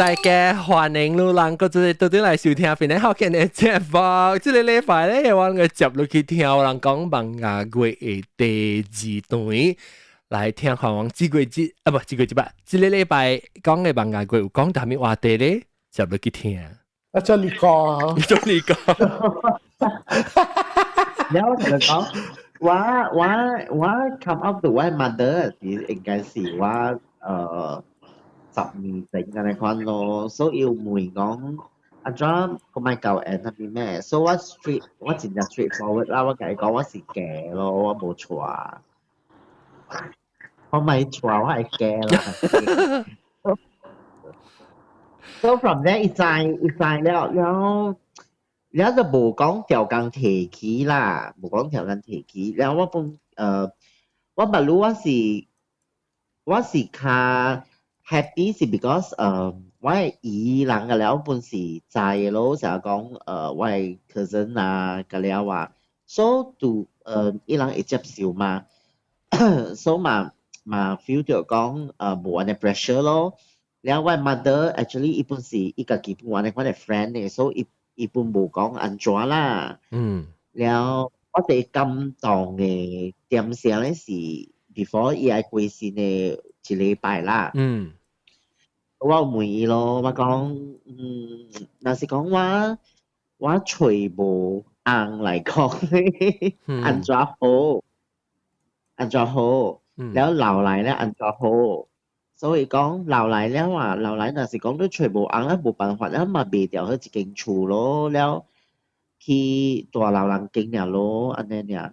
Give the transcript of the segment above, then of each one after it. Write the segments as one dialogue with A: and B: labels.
A: 大家歡迎路人個做到底來收聽邊個好見嘅節目。這個禮拜咧，我哋接落去聽有人講孟雅貴嘅第二段，來聽看我這個節啊不這個節吧。這個禮拜講嘅孟雅貴有講到咩話題咧？接落去聽。
B: 我做你講，
A: 你做你講。
C: 然後就講，我 come up to my mother 應該是我12歲嘅款咯，所以要問講阿 John 個咪舊誒嗰邊咩？所以我真係 straightforward 啦，我同你講我是假咯，我冇錯，我咪錯，我係假咯。So from there 一再了。然後就無講條工提起啦，無講條工提起。然後我不รู้我是較 happy 是 because 我係伊人嘅了本是在咯，成日講我係 cousin 啊嘅了話 ，so 都伊人會接受嘛，so 嘛 feel 到講無安尼 pressure 咯。然後我 mother actually 伊本是伊家己本安尼我哋 friend 嘅，所以伊本無講安怎啦。แล้ว我哋感動嘅點先咧是 before 伊係過身嘅一禮拜啦。我問伊咯，我講若是講我喙無紅嚟講安怎好，แล้ว留嚟咧安怎好。所以講留嚟了啊，留嚟若是講你喙無紅咧，無辦法咧，嘛賣掉佢一間厝咯，了去大樓人經爾咯，安尼爾，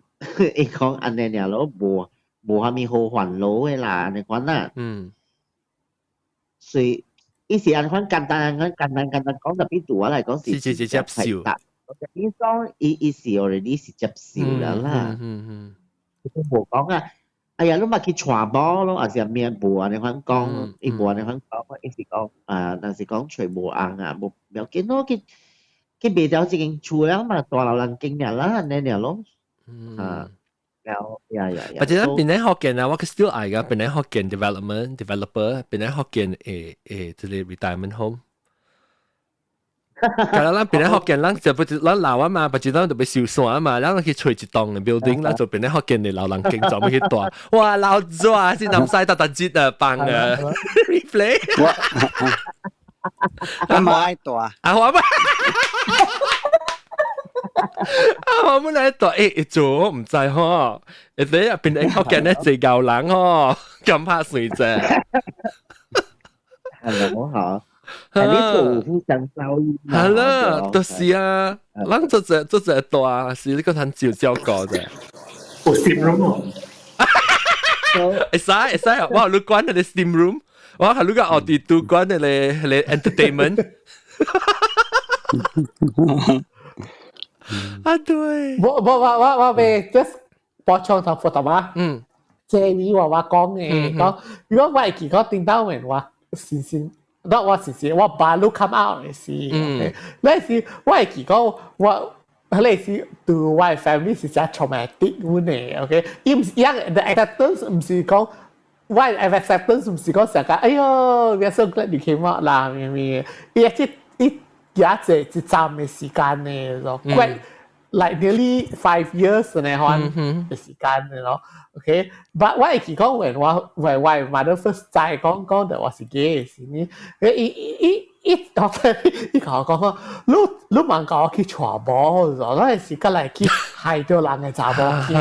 C: 伊講安尼爾咯，無啥物好煩惱誒啦，安尼款啊。所以伊是安尼款簡單講，特別對我嚟講是
A: 接受。
C: 伊講伊是 already 是接受了啦。佢無講啊。哎呀，你咪去傳播咯，還是咩無安尼款講，伊無安尼款講，伊是講若是講喙無紅啊，無要緊咯，去賣掉一間厝了嘛，大樓人經驗啦，安尼爾咯，了
A: 或者邊啲學見啊，我 still 愛噶，邊啲學見 developer， 邊啲學見即係 retirement home。kalau lang pinahokyan lang sa pati lang lawa ma pati lang to siêu soa ma lang ki chui 一棟嘅 building 啦就pinahokyan你老人經做乜去大哇老抓先諗晒特節啊棒啊 replay
D: 我冇愛大
A: 我咪我冇嚟大做唔制呵你入邊你學咧最舊人呵咁怕水啫
C: 係咪好？係呢度互相照應。
A: 係啦，就是啊，咱做隻大是呢個很照顧嘅。
E: 有 steam room
A: 會使啊！我你關你 steam room， 我係你個奧迪都關你 entertainment。啊對。
B: 我咪 just 補充同輔導嘛。這里話講嘅講，如果我係結果聽到人話先。那我是我把路 come out 嘅事，那是我係結果我那是對我 family 是真 traumatic 嘅 ，OK， 伊唔是一 the acceptance 唔是講我 acceptance 唔是講成個，哎喲 ，we are so glad you came out 啦，咪，伊係一陣嘅時間嘅咯，quite like nearly 5 years 呢嘅時間咯。OK，but 我係講我 mother first 再講到我是 gay 時呢，伊同我講你問我去傳播，我係時間嚟去害到人嘅查某囝，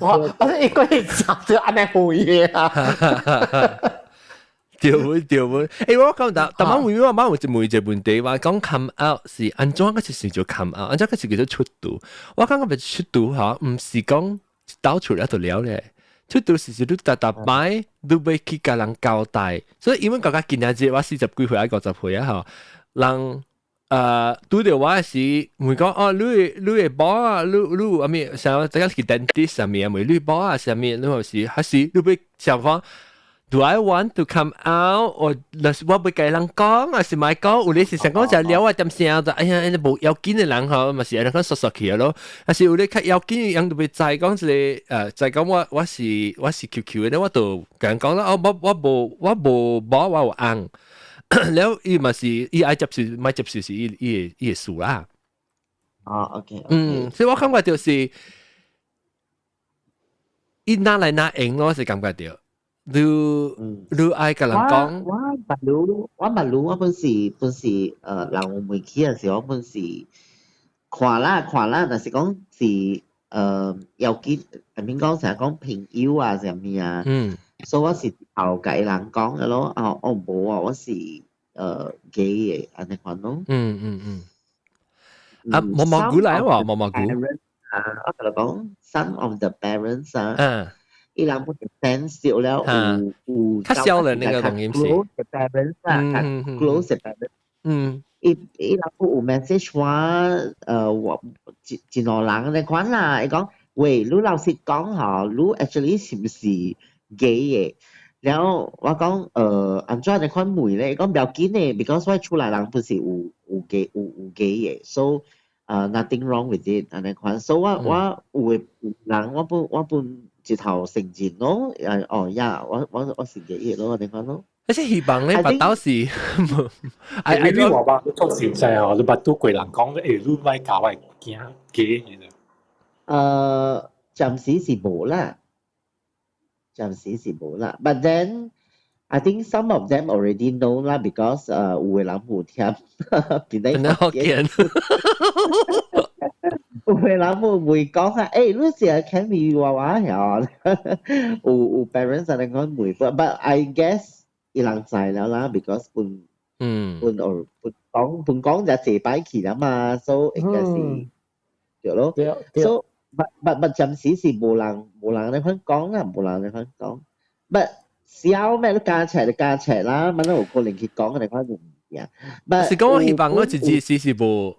B: 我一個人查到安尼好嘢啊！
A: 對，我講但係我有一個問題，話講 come out 是安怎個時就 come out， 安怎個時叫做出道。我感覺出道嚇，唔是講到出嚟就了咧。出道時你搭擺，你要去甲人交代。所以因為講緊今日節，我40幾歲啊50歲啊嚇，人拄到我時，會講哦，你係寶啊，你阿咩想大家去 dentist 上面啊，咪你寶啊上面，你係還是你要想法。Do I want to come out？ 我我不跟人講，還是咪講？有你是想講就聊啊點聲就，哎呀，你無要緊嘅人嗬，咪是人講說說去咯。還是有你較要緊嘅人就會再講一個，再講我是 QQ 嘅，我就跟人講啦，哦，我有紅，然後伊咪是伊愛接受，咪接受是伊嘅事啦。
C: 哦，OK，
A: 所以我感覺就是伊拿來拿贏咯，是感覺到。你愛甲人講，
C: 我本是人有媒體嘅時候，我本是看啦，但是講是要緊，下面講成日講朋友啊，什麼啊，所以我是後甲人講嘅咯，我冇啊，我是gay 嘅，安尼款咯。
A: 啊，毛毛菇嚟喎，毛毛菇。
C: 我同你講 ，some of the parents 啊。伊人不 sense 少了，有
A: 較少人那個東西是
C: close 嘅 parents 啊，close 嘅 parents，伊人有 message 我真多人你講啦，伊講喂，你老實講嚇，你 actually 是唔是 gay 嘅？然後我講安怎你款妹咧？伊講唔要緊嘅 ，because 我出來人不是有 gay 嘅 ，so nothing wrong with it 安尼款，so 我有人我本。一頭成認咯，我是嘅嘢咯，你講咯。
A: 而且希望咧，拔刀是，
E: 你話吧，你做實際啊，你把都貴人講誒，你咪搞係驚嘅嘢。
C: 暫時是冇啦，but then I think some of them already know 啦 ，because 有嘅人冇聽，變得
A: 好驚。
C: 有嘅人會講下，誒，你成日聽你話呀，有 parents 嚟講會 ，but I guess 伊人知了啦 ，because 本講就謝擺去啦嘛，so 應該是對咯。so but 暫時是冇人嚟講啦，冇人嚟講。but 小咩都加齊啦，乜都有可能去講嘅嚟講唔呀。
A: 是講我希望我自己是無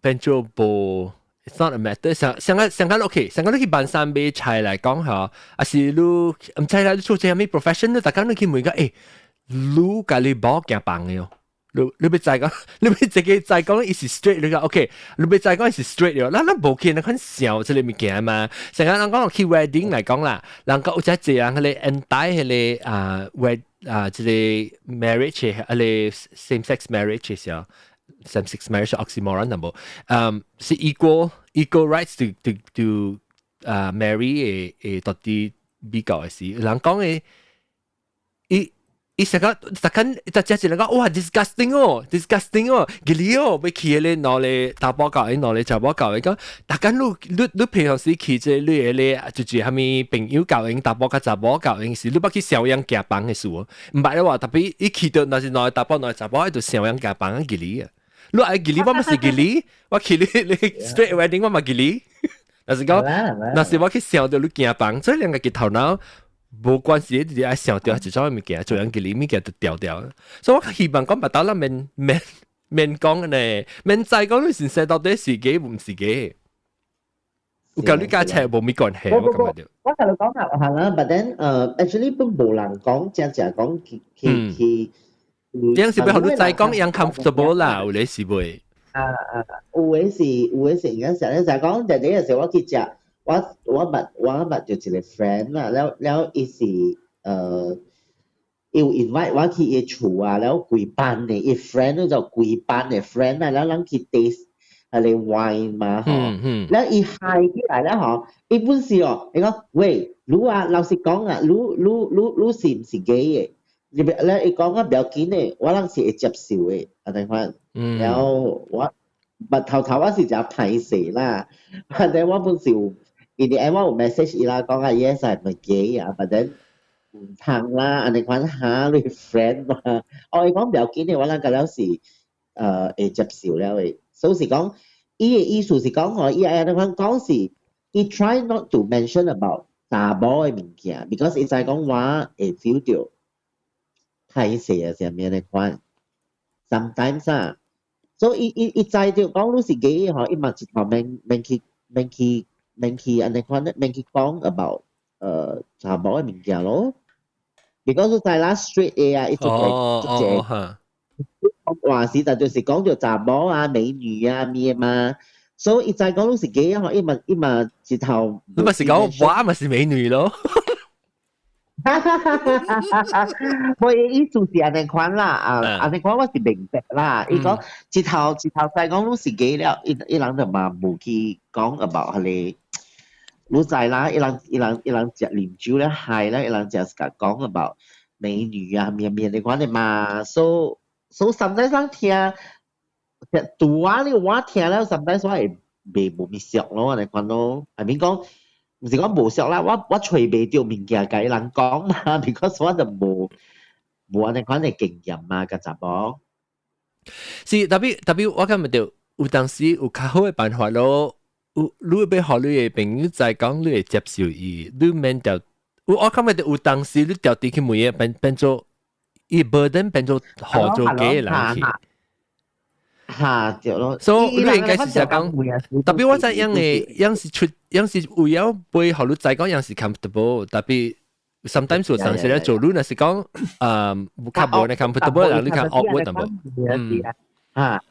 A: 變做無。It's not a matter。想講 OK， 想講你去辦三杯菜嚟講下，還是你唔知啦，你做啲咩 professional，大家你去問個誒，你家你冇行幫嘅喲。你別再講，你別自己再講，伊是 straight 你講 OK， 你別再講伊是 straight 咗，咱無見你看笑即個物件嘛。成日人講去 wedding 嚟講啦，人講有隻字人佢哋 anti 佢哋即個 marriage 佢哋 same sex marriage 時候。Same-sex marriage oxymoron 係冇，是 equal rights to marry 到啲比較嘅事。人講嘅，伊成個特間特隻字人講，哇 disgusting 哦，佢哋哦，俾佢哋攞嚟打報告，攞嚟做報告嘅講，大家你平常時去即係你就是係咪朋友教人打報告做報告嘅事，你不去小樣夾棒嘅事喎，唔係咧話特別一去到那是攞嚟打報攞嚟做報，喺度小樣夾棒嘅佢哋啊。你愛吉利，我咪是吉利，我吉利你 straight wedding 我咪吉利。但是講，那是我去想到你驚幫，所以兩個嘅頭腦冇關係，你愛想到一種物件，做樣吉利物件就掉掉。所以我希望講白到啦，免講呢，免再講你先生到底是幾唔是幾。有教你家車冇咩關係，我感覺到。
C: 我同你講下係啦，but then actually 都冇人講，只講佢。
A: 有時俾學你再講樣 comfortable 啦，有你是會。
C: 有嘅是而家成日就係講第一嘅時候，我去食，我物就一個 friend 啦，แล้ว伊是要 invite 我去伊厝啊，แล้ว幾班嘅，伊 friend 就幾班嘅 friend 啊，แล้ว咱去 taste 係嚟 wine 嘛，嗬，แล้ว伊嗨起來咧，嗬，伊本是哦，你講喂，你啊老實講啊，你是唔是 gay 嘅？你講啊，唔要緊嘅，我人是會接受嘅，安尼款。然後我頭我是就歹勢啦，但係我本是有，因為我有 message 伊啦，講啊 yes I'm a gay 啊，但係唔通啦，安尼款嚇你 friend 嘛，伊講唔要緊嘅，我人個了是會接受了嘅，所以是講伊嘅意思是講吼，伊安尼款講是，伊 try not to mention about 查某嘅物件 ，because 伊知講我會 feel 到。歹勢啊，上面嚟款 ，sometimes 啊，所以伊知道講你是 gay 嗬，伊嘛一頭免去安尼款咧，免去講 about 查某嘅物件咯。because 在啦 street A 啊，一直
A: 哈，
C: 話事，但就是講到查某啊、美女啊咩嘛，所以在講都是幾樣，一嘛直頭，
A: 你咪是講哇，咪是美女咯。
C: 我嘅意思是安尼款啦，安尼款我是明白啦。伊講直頭在講都是幾了，一人就嘛冇去講 about 佢。你知啦，一人食啉酒咧，係啦，一人就講 about 美女啊，咩咩你講你嘛，so sometimes 人聽，讀啊你我聽了 sometimes 我會冇咪熟咯，你講咯，I mean 講，唔是講冇熟啦，我隨未到物件甲伊人講嘛，because 我就冇安尼講嘅經驗嘛，個查某。
A: 是特別我感覺到有當時有較好嘅辦法咯。你要學你嘅朋友再講，你會接受伊，你免掉。我感覺到有當時你掉啲去每嘢變做，伊 burden 變做學做嘅人去。
C: 嚇，對咯。
A: 所以你應該是想講，特別我知樣是為咗背學你再講樣是 comfortable，特別 sometimes 有當時咧做你那是講較無你 comfortable，然後你較 awkward 咁。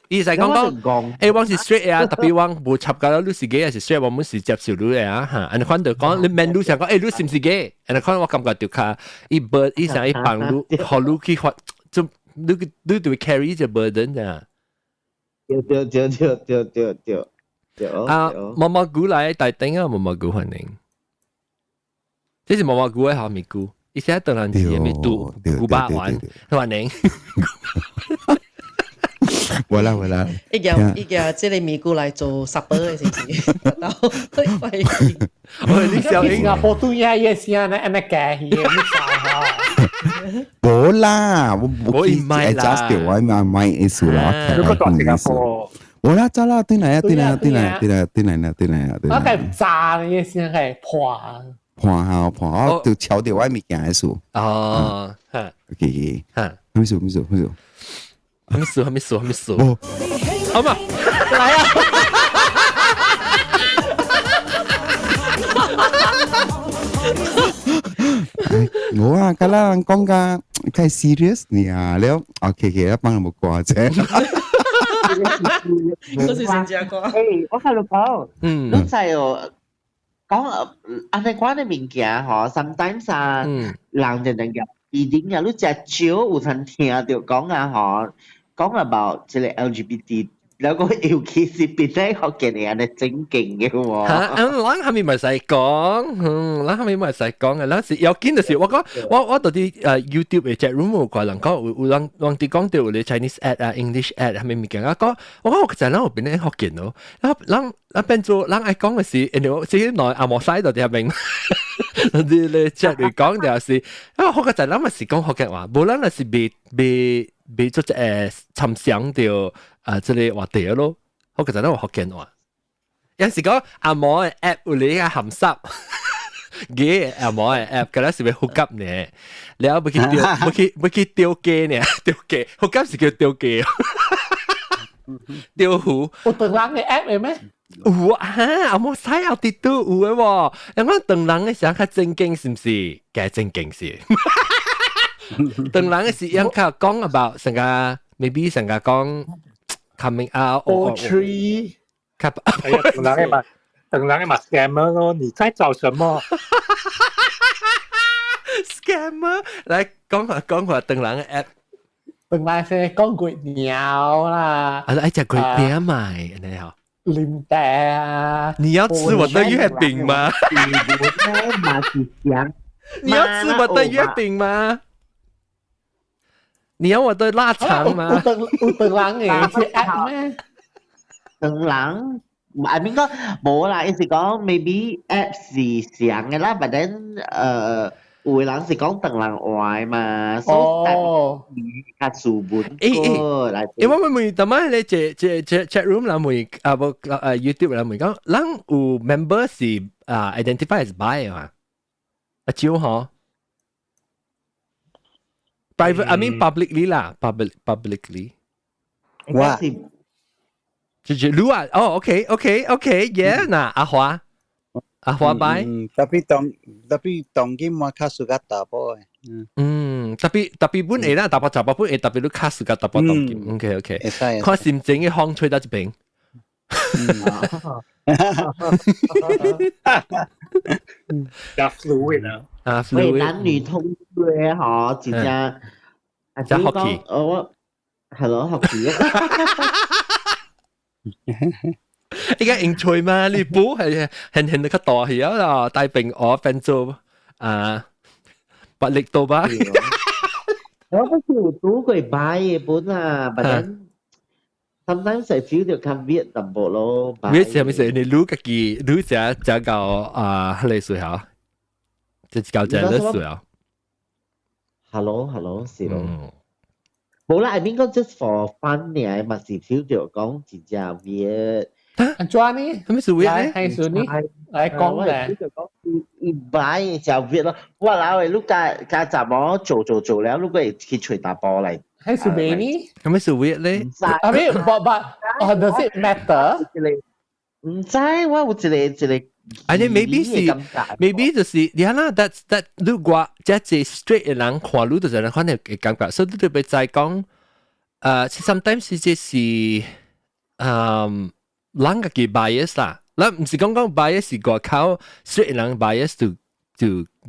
A: 伊就講，我是 straight 啊，特別我無插到你是 gay 還是 straight，我們是接受你嘅啊嚇。你看到講你問你想講，你是唔是 gay？你看我感覺到佢伊 burden，伊想伊幫你，學你去發，就你就會 carry 隻 burden 咋。對。啊，毛毛菇嚟大頂啊，毛毛菇歡迎。這是毛毛菇嘅好咪菇，伊寫當然係咪讀古巴玩歡迎。
D: voilà，一日即係咪過嚟做supper嘅是唔是？
A: 你小英
B: 啊，波多亞嘢先啊，你假嘢唔錯
F: 冇啦，
A: 我唔係啦
F: adjust 掉我買意思啦。
E: 如果到新加坡，
F: 冇啦，走啦，對嚟啊，
B: 我係炸嘅嘢先係破
F: 破，就敲掉我物件嘅數。
A: 哦
F: ，OK，
A: 嚇，
F: 咩數？
A: 還沒數，好嘛，來啊！
F: 我啊，咁啦，講㗎，太 serious 你啊，你OK，幫你冇掛啫。
D: 嗰時新加坡。
C: 我喺度講，你就講安尼講嘅物件嗬 ，sometimes 啊，人就能夠一定啊，你只少有曾聽到講啊嗬。講 about 即係 LGBT， แล้วก็尤其是變得學嘅人係真勁嘅喎。
A: 嚇，咱係咪唔使講？咱係咪唔使講嘅？咱是要緊就是我講，我到啲YouTube 嘅 chat room 有個人講，有人哋講到你 Chinese ad 啊、English ad 係咪物件啊？講我就係咱變得學嘅咯。咱變做咱愛講嘅是，然後至於內阿莫西度啲係明，你 chat 嚟講就係，因為學嘅就係咱咪是講學嘅話，無咱係被做參詳到即係話題咯，我其實都學緊話。有時講阿摩嘅 app 會你嘅鹹濕，嘅阿摩嘅 app，嗰陣時會好急呢，你有冇去釣機呢？釣機，好急時叫釣機，釣魚。
B: 有等人嘅 app 嘅咩？
A: 有啊，阿摩使有啲都有嘅喎。有講等人嘅時候較正經是唔是？嘅正經是。等人嘅時樣佢講 about 成個 maybe 成個講 coming out
B: poetry，
E: 等人嘅嘛 scammer 咯，你在找什麼
A: ？scammer 嚟講下等人嘅 app，
B: 等人係講鬼鳥啦，
A: 愛隻鬼鳥咪，你好。
B: 林帶啊！
A: 你要吃我的月餅嗎？你要吃我的月餅嗎？你要我的臘腸嗎？
B: 有等人嘅即 app 咩？
C: 等人，I mean 講冇啦，意思講 maybe app 是上嘅啦，but then 有人是講等人壞嘛，所以較書本個嚟。
A: 因為我問點解你這 chat room 啦，問YouTube 啦，問講，人有 member 是identify as bi 嘛？少嗬。Private, I mean publicly 啦 ，publicly。
C: 哇！
A: 就是如啊，哦 ，OK，yeah， 嗱，阿華，啊花拜。
G: tapi tongki mau kasuka tapo.
A: tapi pun會啦，大波雜波本會特別都卡時間大波當劍。OK，看心情嘅風吹得一邊。
E: 加 fluid 啊。
C: 喂，男女通嘅嗬，真正。
A: 真 hockey。
C: 我係咯 hockey 啊。
A: 依家興趣嘛？你補係輕到較大係啦，帶病我變做不力到吧？
C: 我嗰時有讀過擺嘅本啊，但係 sometimes I feel 就看 weird 淡薄咯。
A: weird 係咪先？你錄自己錄只教你睡下，就教只你睡啊。
C: Hello，是咯。冇啦，I mean 講 just for fun 嘅，咪是 feel 就講真正 weird。
B: 安怎呢？
A: 係咪是 weird
B: 咧？係呢？來講咧。
C: 就講一擺就 weird 咯。哇！嗱，喂，你家集我做了，如果係去吹大波嚟，
B: 係是咩呢？
A: 係咪是 weird 咧？I
B: mean, but does it matter？
C: 唔知，我有一個。
A: I think maybe 就是你睇啦，that 如果即係 straight 嘅人看路就是人可能嘅感覺，所以你對別再講，sometimes 即係人嘅 bias 啦，嗱唔是講 bias 是個靠 straight 人 bias to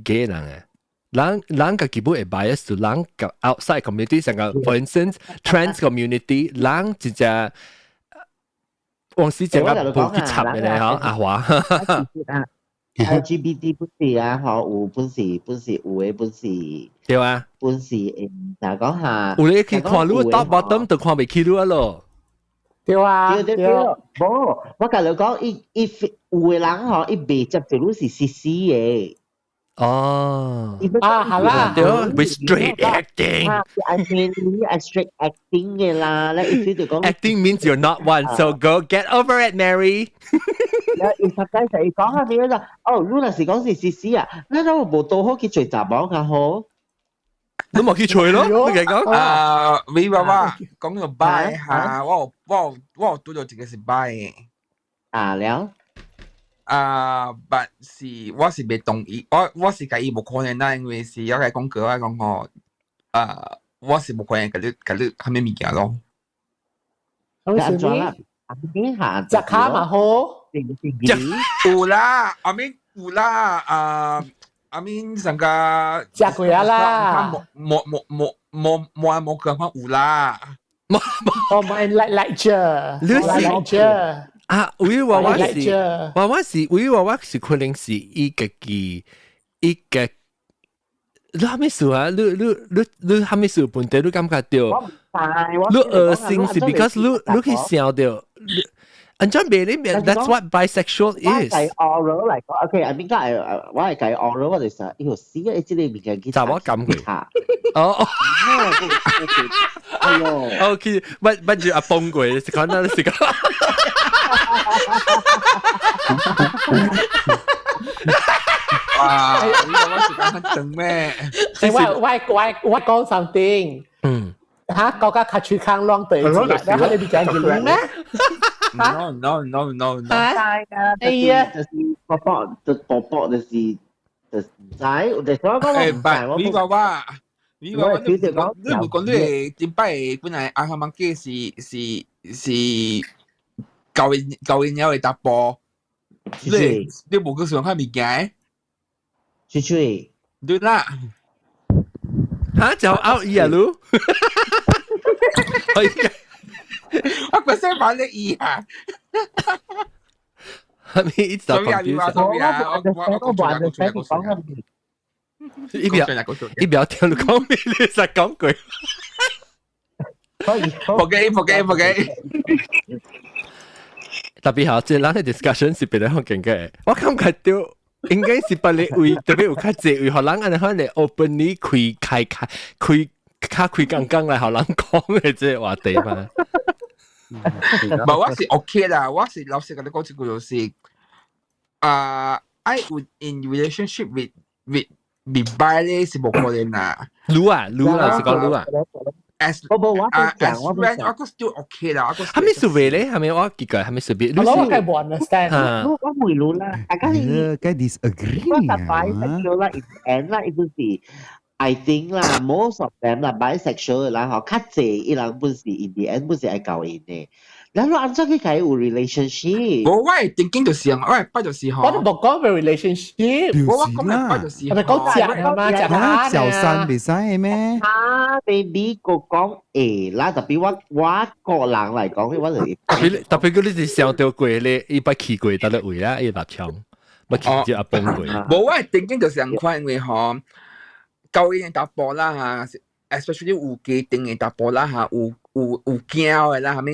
A: gay 人嘅，人嘅基本係 bias to 人嘅 outside community， 成個 for instance trans community， 人就係。往時淨係冇去插嘅咧，嗬阿華。
C: LGBT 本事啊，嗬有本事有嘅本事。
A: 對啊。
C: 本事就講下。
A: 有你去看路 top bottom 就看未起路咯。
B: 對啊。
C: 對。冇，我甲你講，有嘅人嗬，伊未接就路是 CC 嘅。
A: 哦。
B: 係啦。
A: 對啊 ，with straight acting。I
C: mean, straight acting 嘅啦，咧意思就講。
A: Acting means you're not one, so go get over it, Mary。
C: 有實際上講下點樣就，哦，你若是講是 CC 啊，你都冇到好去隨雜網較好。
A: 你冇去隨咯，你講。
H: 你話話講到 buy 下，我讀咗一個是 buy。
C: 了。
H: 但是我是未同意，我是介意冇可能啦，因為是有個講句話講我，我是冇可能嗰啲係咩物件咯。
B: 咁是咩？隻卡嘛好。
H: 有啦，I mean 有啦，I mean 成個
B: 隻鬼啦，
H: 冇講有啦。
B: 我咪 lecture。
A: 我是可能是一個，你係咪事啊？你係咪事本地你感覺到？你惡心是 because 你去笑到，安怎咩呢？That's what bisexual is。
C: 我係 oral 嚟講 ，OK，I mean 我係計 oral， 我哋實要死嘅，即係物件幾
A: 就我感覺。哦。
C: 哎呦
A: ，OK，乜住阿崩鬼，是講那是講。
H: 哇！呢個我時間很長咩？
B: 我講 something。嚇，國家卡住康浪對，然後你哋講嘅咩
H: ？No。
B: 哎呀，
C: 就是薄薄就是唔使，我哋所講我唔使。
H: 你話話，你講你點解本來阿香港嘅是舊年有嚟搭波，你冇個想開物件？
C: 吹，
H: 對啦。
A: 嚇就 out 呀咯，
H: 我個聲反你啊！
A: 係咪一直講一秒聽你講咩？你實講句。
H: 仆機。
A: 特別好，即係咱嘅 discussion 是變得好勁嘅。我感覺到應該是把你為特別有較濟為，互人安尼可能 openly 開講嚟，互人講嘅即係話題嘛。
H: 唔係，我是 OK 啦，我是老實跟你講一句就是， I would in relationship with bi 咧是冇可能啦。
A: 女啊，是講女啊。
H: as
C: 我
H: as friend 我個 still OK 啦，我個
A: 係咪屬於咧？係咪我記過？係咪屬於？
B: 我梗係冇 understand。
C: 我唔รู้啦，大家你
F: 梗 disagree
C: 我係 bisexual 啦 ，and 啦，意思是 I think 啦，most of them 啦 bisexual 啦，嗬，較濟伊人本是 in the end 本是愛交因嘅。然後按照佢解有 relationship，
H: 我係 thinking 就是我係不就是
B: 我都冇講về relationship，
H: 我講嘅不就是
B: 係咪講食啊嘛？食下
F: 小三未使咩？
C: 啊 ，baby 個講啦，特別我個人嚟講，我就
A: 特別嗰啲是上到過咧，伊捌去過得咧位啦，伊立槍，捌去就阿崩過。
H: 我係 thinking 就是咁款，因為嗬，教育打波啦嚇 ，especially 有家庭嘅打波啦嚇，有驚嘅啦，係咪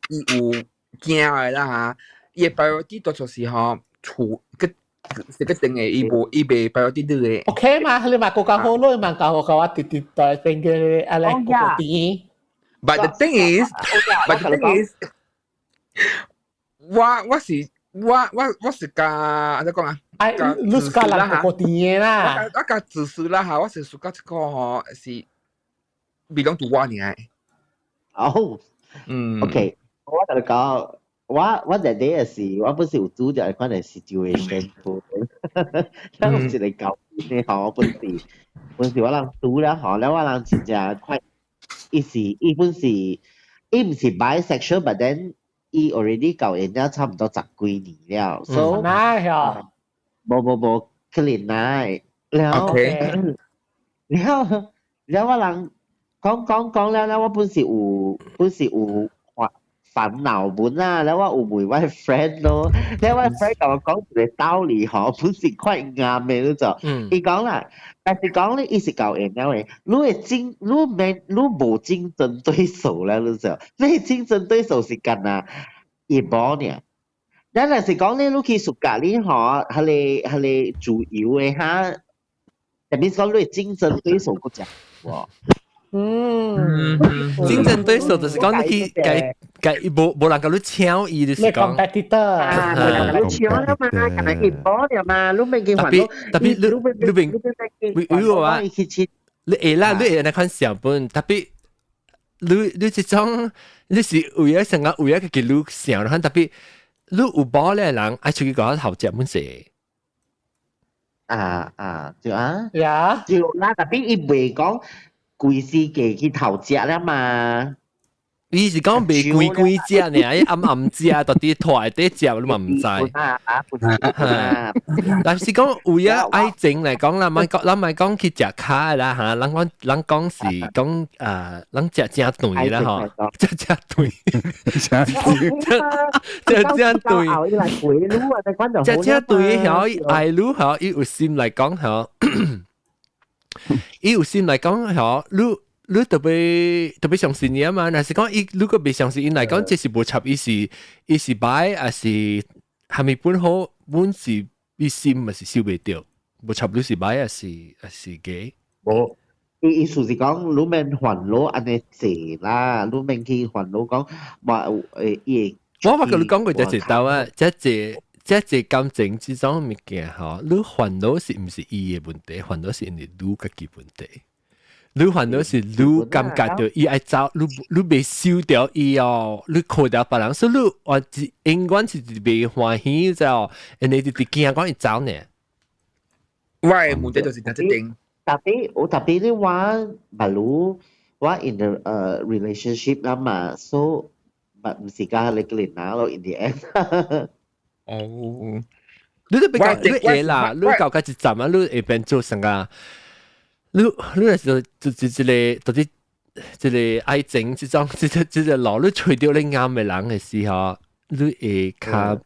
H: 伊有驚嘅啦嚇，伊嘅 priority 多數是嗬，厝個是個定嘅，伊袂 priority 啲嘅。
B: OK 嘛，你嘛個個好咯，嘛個個話直直在邊嘅阿叻個啲。
H: But the thing is，我是加怎講啊？
B: 你是個人個啲啦。
H: 我加自私啦嚇，我是屬個這個嗬是 belong to 我呢？
C: 哦，OK，我同你講，我在啲嘅時，我本是有拄着款嘅 situation，我唔是嚟搞你嗬，我本是我人拄啦嗬，แล้ว我人真正快，伊本是伊唔是 bisexual，but then 伊 already 搞人家差唔多10幾年了，so
B: 嗱係，
C: 冇 clean 嗱，แล้ว我人。講แล้ว我本是有煩惱本啦，แล้ว我有問我 friend 咯，แล้ว我 friend 同我講一個道理嗬，本是快啱嘅嗰種。伊講啦，但是講咧，伊是教人了嘅，你冇競爭對手啦，你知？你競爭對手是干啊？一波呢？但是講咧，你去暑假呢嗬，係主要嘅嚇，特別講你競爭對手嗰隻喎。
A: 競爭對手就是講你去冇人夠你搶伊就是講。
B: competitor，
C: 你搶啦嘛，咁咪一波了嘛，你未見還
A: 特別你如果話你會啦，你會那款小本，特別你這種你是為咗成個為咗個你想啦，特別你有波咧人愛出去講頭接本事。
C: 就啦，特別伊未講。貴司機去頭食啦嘛，
A: 伊是講未貴食呢，暗食到啲台底食你嘛唔知。但是講為咗愛情嚟講啦，咱咪講去食卡啦嚇，咱講是講咱食正對啦嗬，食正對，食正對曉愛女曉，伊有心嚟講曉。伊有心來講，嗬，你特別相信伊啊嘛。但是講伊如果未相信伊來講，這是無插伊是擺，還是係咪本好本是伊心，還是收袂掉？無插你是擺，還是假？
C: 無，意思是講你免煩惱安尼濟啦，你免去煩惱講話伊。
A: 我甲你講過一道啊，即係感情之種物件嗬，你煩惱是唔是伊嘅問題？煩惱是因為你家己問題。你煩惱是你感覺到伊愛走，你未收掉伊哦，你靠掉別人，所以你話永遠是未歡喜就，人哋就驚講伊走呢。
H: 喂，問題就是咁一定。
C: 特別你話，例如我 in the relationship 啦嘛 ，so 唔是加你個人咯 in the end。
A: 你都比較你會啦，你搞個一站啊，你會變做成個，你係就到啲即係愛情之種，即係老你除掉你啱嘅人嘅時候，你會較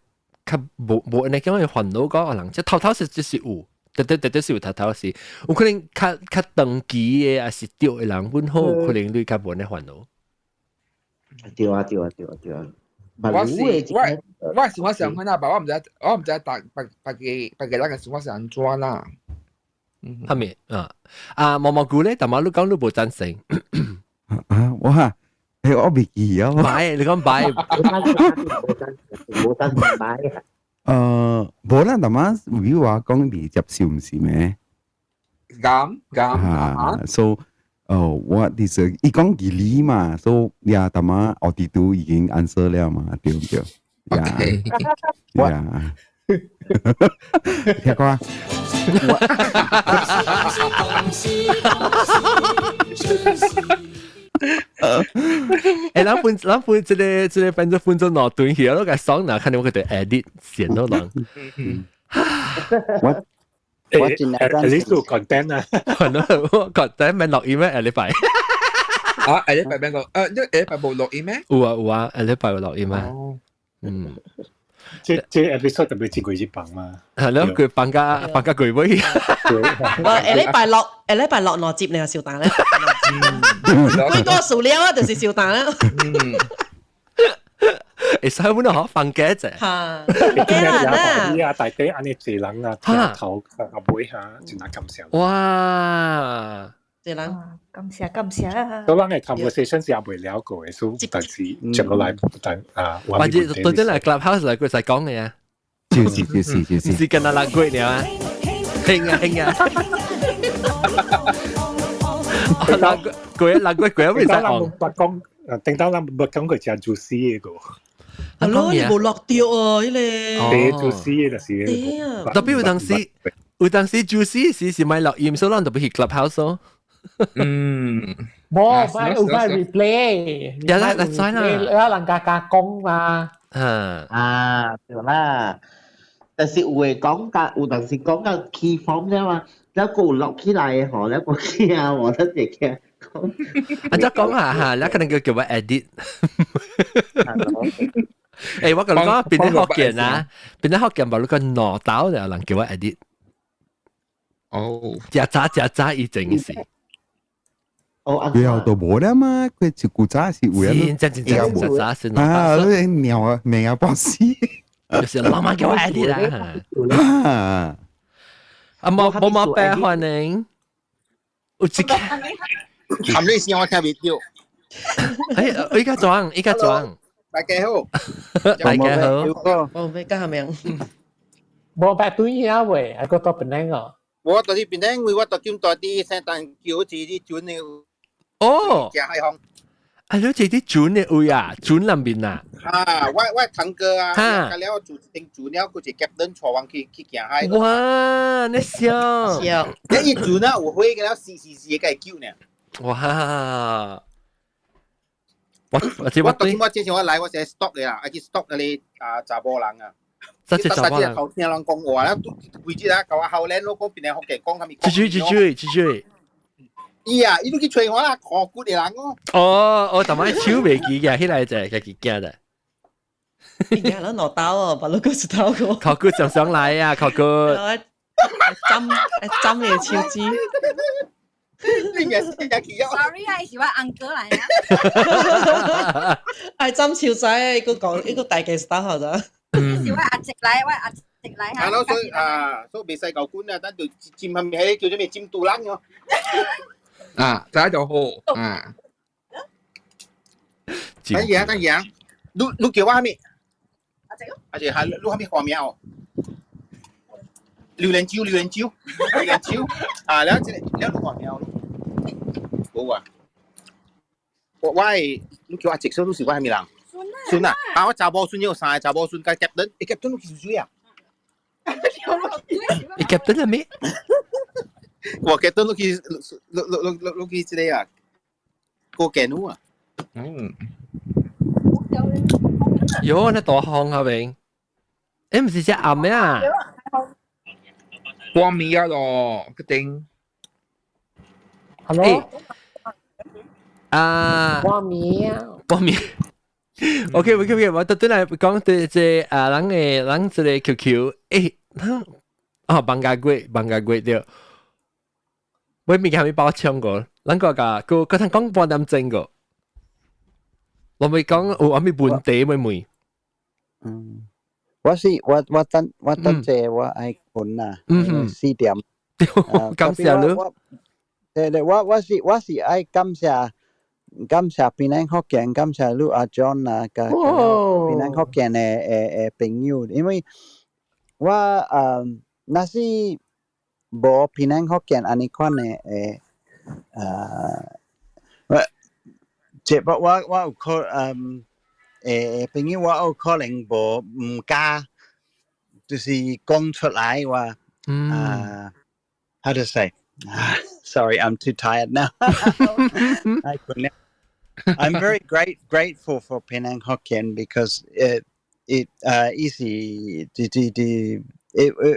A: 冇你講嘅煩惱嗰個人，即係頭是就是有，特是有頭是，有可能較長期嘅，還是掉嘅人本好，可能你較冇呢煩惱。
C: 對啊。
H: 我想看啦，我唔知白個人嘅生活是安怎啦。
A: 係咪毛毛菇咧，但係你講你冇贊成。
F: 哇！我未記啊。
A: 買，你講買。
C: 冇贊成買啊。
F: 冇啦，但係如果話講你接受唔是咩？
H: 咁。
F: so 哦，我其實伊講義理嘛，所以呀，大媽我哋都已經 answer 了嘛，對唔對？呀，聽過啊？
A: 咱分這個分鐘攞斷去，我個爽嗱，看你我個對 edit 線都能。
G: 我盡量
E: at least 有 content 啊，
A: 係咯，content 咪錄音咩？下禮拜
H: 啊，下禮拜邊個？呢個下禮拜冇錄音咩？
A: 有啊，下禮拜有錄音啊。
E: 即 episode 特別接佢接棒嘛。
A: 係咯，佢放假佢會。
D: 我下禮拜落攞接你個小蛋咧，最多數料啊，就是小蛋啦。
A: 所以本來可放假啫。
D: 嚇，
E: 今日啊，大家安尼濟人啊，聽頭啊妹下，真係感謝。
A: 哇！
D: 濟人
I: 感謝。
E: 咁人嘅 conversation 是也未了過嘅，所以但是接落嚟但啊，
A: 或者到底係 clubhouse 嚟佢實講嘅呀？
F: 就是
A: 是跟阿拉貴了啊，興啊！阿貴未使講。
E: 頂到咱冇講佢真做死嘅個。
D: 係咯，你冇落掉啊！呢
E: 你做死嘅就是。
A: 特別有當時做死是咪錄音，所以咱就不去 clubhouse 咯。
B: 冇買 replay，
A: 有啦，嗱在啦，
B: 有人家講嘛。
C: 對啦。但是有當時講到 key form 啫嘛，แล้วกู落起來河，แล้วกูขี้啊，我得直嘅。
A: อาจจะ講下，แล้ว可能叫ว่า edit。我講變咗學健啊，變咗學健話你個腦刀就能叫我 edit。渣已整嘅事。
F: 佢又到冇啦嘛，佢照顧渣是會啊。
A: 真渣先。
F: 啊，你鳥啊，命啊，博士。
A: 就是老媽叫我 edit 啦。冇白歡迎。我自己。
J: 含你先我聽 video。
A: 我依家裝。
J: 大家好。
D: 我家下面。
B: 冇白對嘢喂，係個多本嚟個。
J: 我到呢邊咧，我到今到啲聖誕叫自啲轉了。
A: 哦。
J: 正係行。
A: 你這啲轉嘅位啊，轉那邊啊。
J: 我堂哥啊，咁了住定住了，佢就夾登坐往去行海。
A: 哇，你笑。
J: 一住呢，我會嘅了，試嘅叫呢。
A: 哇！我
J: 之前我嚟，我成 stop 你啦，去 stop 你查甫人啊。
A: 即係查甫人。
J: 頭聽人講話啦，會知啦，舊後嚟我嗰邊係學嘅講咁
A: 樣。追。
J: 伊都去吹我啦，考古嘅人咯。
A: 我同埋超未記嘅，起來就係記嘅啫。
D: 而家攞攞刀啊，把嗰個石頭個。
A: 考古上嚟啊，考古。
D: 針嘅超支。
I: Sorry 係是我 uncle 嚟啊。
D: 係針超仔，呢個大嘅石頭後咋？
I: 是我阿直嚟嚇。
J: 所以未細嚿官啊，等到尖係咪叫做咩尖杜冷喎？
H: 揸就好。
J: 等嘢，你叫我係咩？阿姐係你係咩畫面哦？榴蓮椒，แล้ว畫面咯。冇啊！我係你叫阿直叔，你是我係咩人？孫啊！我查甫孫有三個查甫孫，佢夾登，夾登你幾歲啊？
A: 你夾登係咩？
J: 我夾登你幾歲啊？個鏡奴啊！
A: 喲，你大行啊明？唔是只暗咩啊？
H: 光面咯，個頂。
B: Hello。
A: 光面。OK，我特登嚟講對即人即個 QQ， 放假鬼對。我咪係咪幫我搶過？人個佢講半點鐘個，我咪講我咪本地妹。
G: 我等謝我愛คน啊4點。
A: 感謝你。
G: 我是愛感謝檳城福建，感謝你阿 John 啊，個檳城福建嘅朋友，因為我那是冇檳城福建安尼款嘅我即不我有可朋友我有可能唔加，就是講出來話how to say sorry I'm too tired now I'm very grateful for Penang Hokkien because it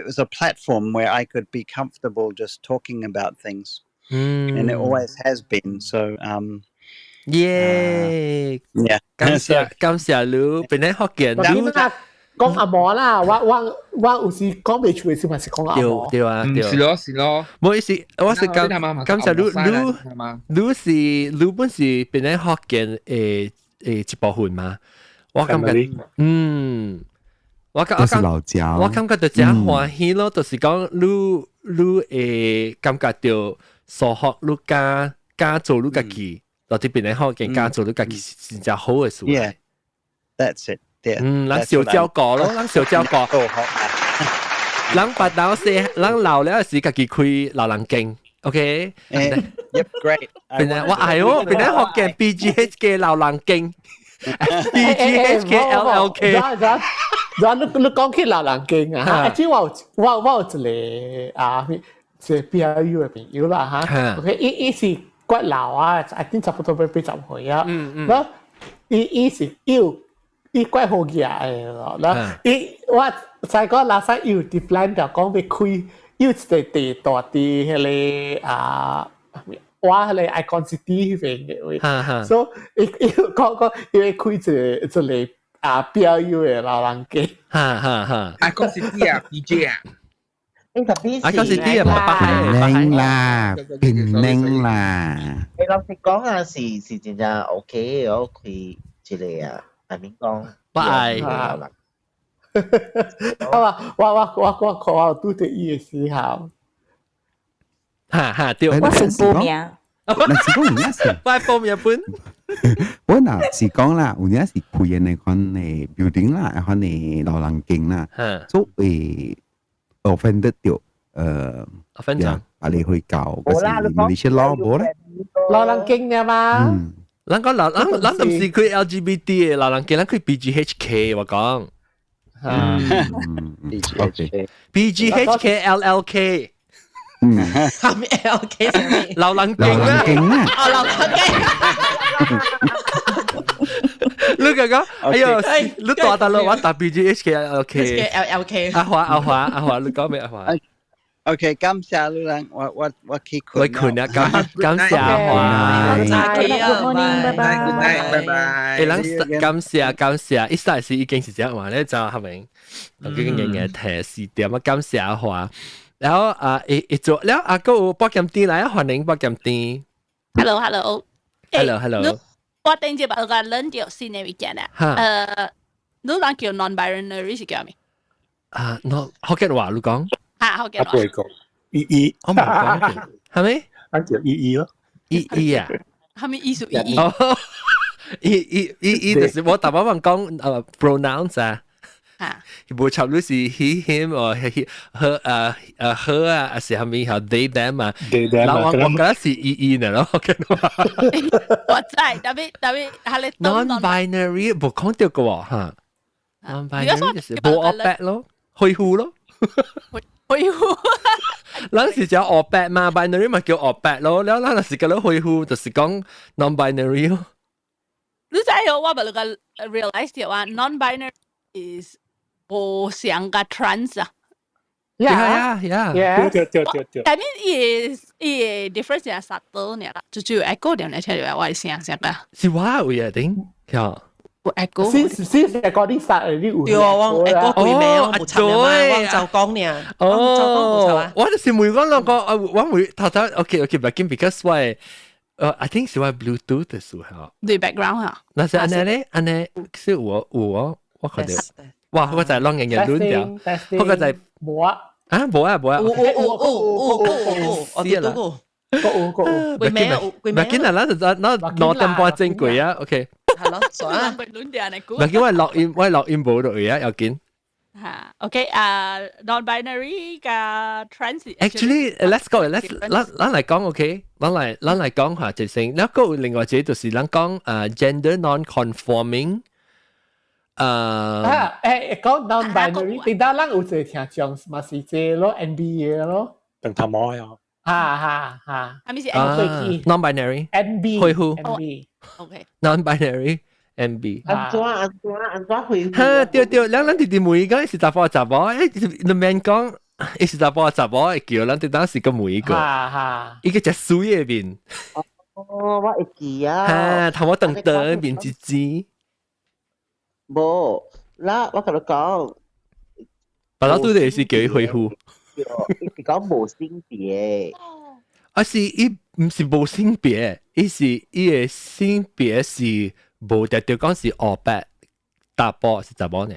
G: was a platform where I could be comfortable just talking about things and it always has been so
A: yeah 感謝你เป็นได้ฮอกเกียน
B: 你講阿嬤啦，我有時講未出嘅時，咪是講阿嬤。
A: 對啊，對。
H: 是咯。
A: 唔好意思，我是感謝你是你本是เป็นได้ฮอกเกียน一部分嘛？我感覺我感覺就真歡喜咯，就是講你感覺到所學你加做你自己，到底เป็นได้ฮอกเกียน加做你自己是真好嘅事。
G: Yeah, that's it.
A: 咱小照顧咯，咱小照顧。咱八斗四，咱老了時自己開老人經 ，OK？
G: Yep, great.
A: 變咧，我係喎，變咧學嘅 BGH 嘅老人經 ，BGH 嘅 LLK。
B: 你講起老人經啊，即係我有一個啊，即係 BLU 嘅朋友啦嚇 ，OK？ 伊是骨老啊 ，I think 差不多80歲啊，咁伊是要。伊怪好嘢誒咯，嗱，我再講拉薩要 plan 就講要開，要地大啲迄個我迄個 Icon City 嗰邊，所以講要開一個標語嘅老人家
H: ，Icon City 啊 ，DJ 啊。
A: Icon City 啊，
F: 平寧啦。
C: 你老實講啊，是真正 OK 嘅，我開一個啊。I mean 講，
A: 我愛，
B: 我拄着伊嘅時候，
A: 對，
K: 我先報名，
F: 那是講有影是，
A: 我報名本，
F: 我嗱是講啦，有影是開嘅那款嘅 building 啦，那款嘅老人經啦，所以offended 掉
A: ，offend
F: 把你去搞，嗰時你些攞冇咧，
B: 老人經嘅嘛。
A: 咱講咱唔是佢 LGBT 嘅老人家，咱佢 BGHK 我講，BGHK LLK，
D: 係咪 LK 上面？
A: 老人經啊，
D: 哦老人經，
A: 你講講，哎呦，你大大佬我答 BGHK
D: LLK，
A: 阿華，你講咩阿華？
G: OK， 感謝你啦，我去
A: 困。我困啊，感謝華。
K: Good morning，拜
H: 拜。
A: 誒，感謝，一開始已經是這樣話咧，就係咪？我已經日提示點啊，感謝華。然後做แล้ว阿哥有播金店嚟，歡迎播金店。
L: Hello。我頂住把個輪到新嘅 weekend 啊。你講叫 non-binary 是叫咩
A: 學嘅話你講。
L: 好嘅。
E: 我唔會講，EE，
A: 我冇講嘅，係咪？
E: 我叫 EE 咯
A: ，EE 啊？
L: 係咪藝術EE？
A: 哦，EE 就是我大部分講pronounce 啊，冇插到是 he him or her her 啊，是係咪係 they them 啊？嗱我覺得是 EE 呢咯，嘅話。
L: 我知，特別係你
A: non-binary 冇講到嘅喎嚇 ，non-binary 就是冇 opposite 咯，虛戶咯。咱是叫 opposite 嘛 ，binary 咪叫 opposite 咯。แล้ว咱是叫做虛戶，就是講 non-binary 咯。
L: 你知有我咪個 realize 嘅話 ，non-binary is 無相嘅 trans 啊。
A: Yeah。
E: 對。
L: 但係伊 difference 係subtle呢啦，就只有 echo 點嚟聽到我係聲嘅。
A: 是話會啊，頂，係。
L: echo
B: 先係嗰啲殺嚟啲
D: 對啊，我 echo 對咩？我冇參嘛，我就講呢。
A: 哦，我就是每講兩個，我每頭，OK，but because 我，I think 是我 Bluetooth 的時候。
L: 對 background 嚇。
A: 那是安尼咧，安尼是我覺得，哇，嗰個就係兩人嘅亂掉，嗰個就係
B: 冇啊，
A: 冇啊，
D: 我知啦。
L: 會咩？
A: 唔係見啊，攞電波正軌啊，OK。
D: 係咯，所以
L: 亂掉嚟估。
A: 唔係見我錄音冇到而家又見。
L: 嚇，OK non-binary 嘅 trans。Actually，let's
A: go，咱嚟講 OK，咱嚟講下就先。然後另外一個就是咱講gender non-conforming。
B: 講 non-binary，點解咱有一聽眾嘛是這咯 NBA 咯，
E: 等他媽呀！
L: 係咪是
A: non-binary
B: NB
A: 會乎
L: ？OK
A: non-binary NB。
C: 安怎會？
A: 哈，對，咱直直每個是查甫查某，你免講，是查甫查某叫，咱直當是個每個，一個只水嘅面。
C: 我會記啊。
A: 哈，頭我等面吱吱。
C: 冇，嗱，我同你講，
A: 白老都係是叫佢恢復。
C: 你講無性別。
A: 是伊唔是無性別，伊嘅性別是無特別講是黑白大波是查某呢？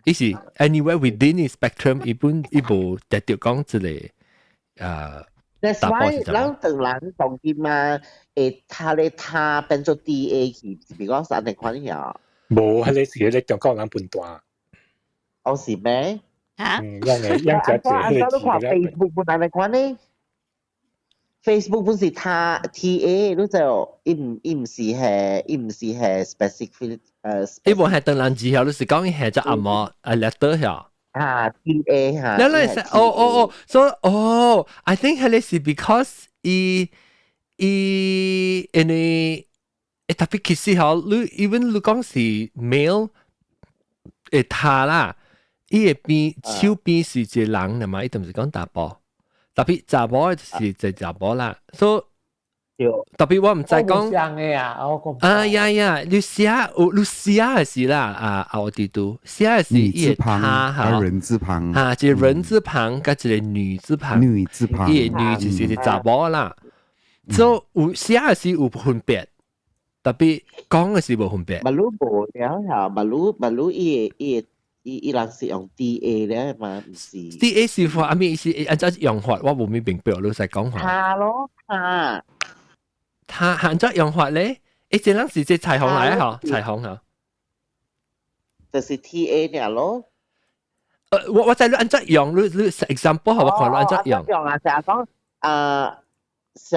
A: 伊是 anywhere within the spectrum，伊無特別講一個
C: That's why 咱當人當今嘛，他變做 DA 去，because 安尼款呀。
E: 冇，係你自己咧講講人判斷。
C: 我是咩？
L: 嚇？
E: 樣只
C: 都話 Facebook 本安尼款呢 ？Facebook 本是他 TA，你就伊唔是係 specific
A: 伊無係當人之後，你是講伊係只阿毛letter 呀
C: ？TA 嚇。
A: 你係so I think 係你是 because 伊特別其實吼，你 even 你講是 male 他啦，伊個邊手邊是一個人㗎嘛，伊都唔是講大波。特別查某是就查某啦，所以特別我唔知講呀，你寫嘅是啦，我哋都寫嘅是一個他哈，
F: 人字旁
A: 一個人字旁加一個女字旁，
F: 女字旁，
A: 一個女就是查某啦，所以有寫嘅是有分別，特別講嘅是無分別。
C: 馬路無了呀，馬路伊人是用 DA 咧嘛，唔是
A: DA 是話咩意思？按照用法，我冇明白，老實講話。
C: 他咯，
A: 他按照用法咧，這人是即彩虹嚟啊，嗬，彩虹啊，
C: 就是 TA 呢咯。
A: 我在你按照用，你 example 好，我看你按照用。
C: 用啊，成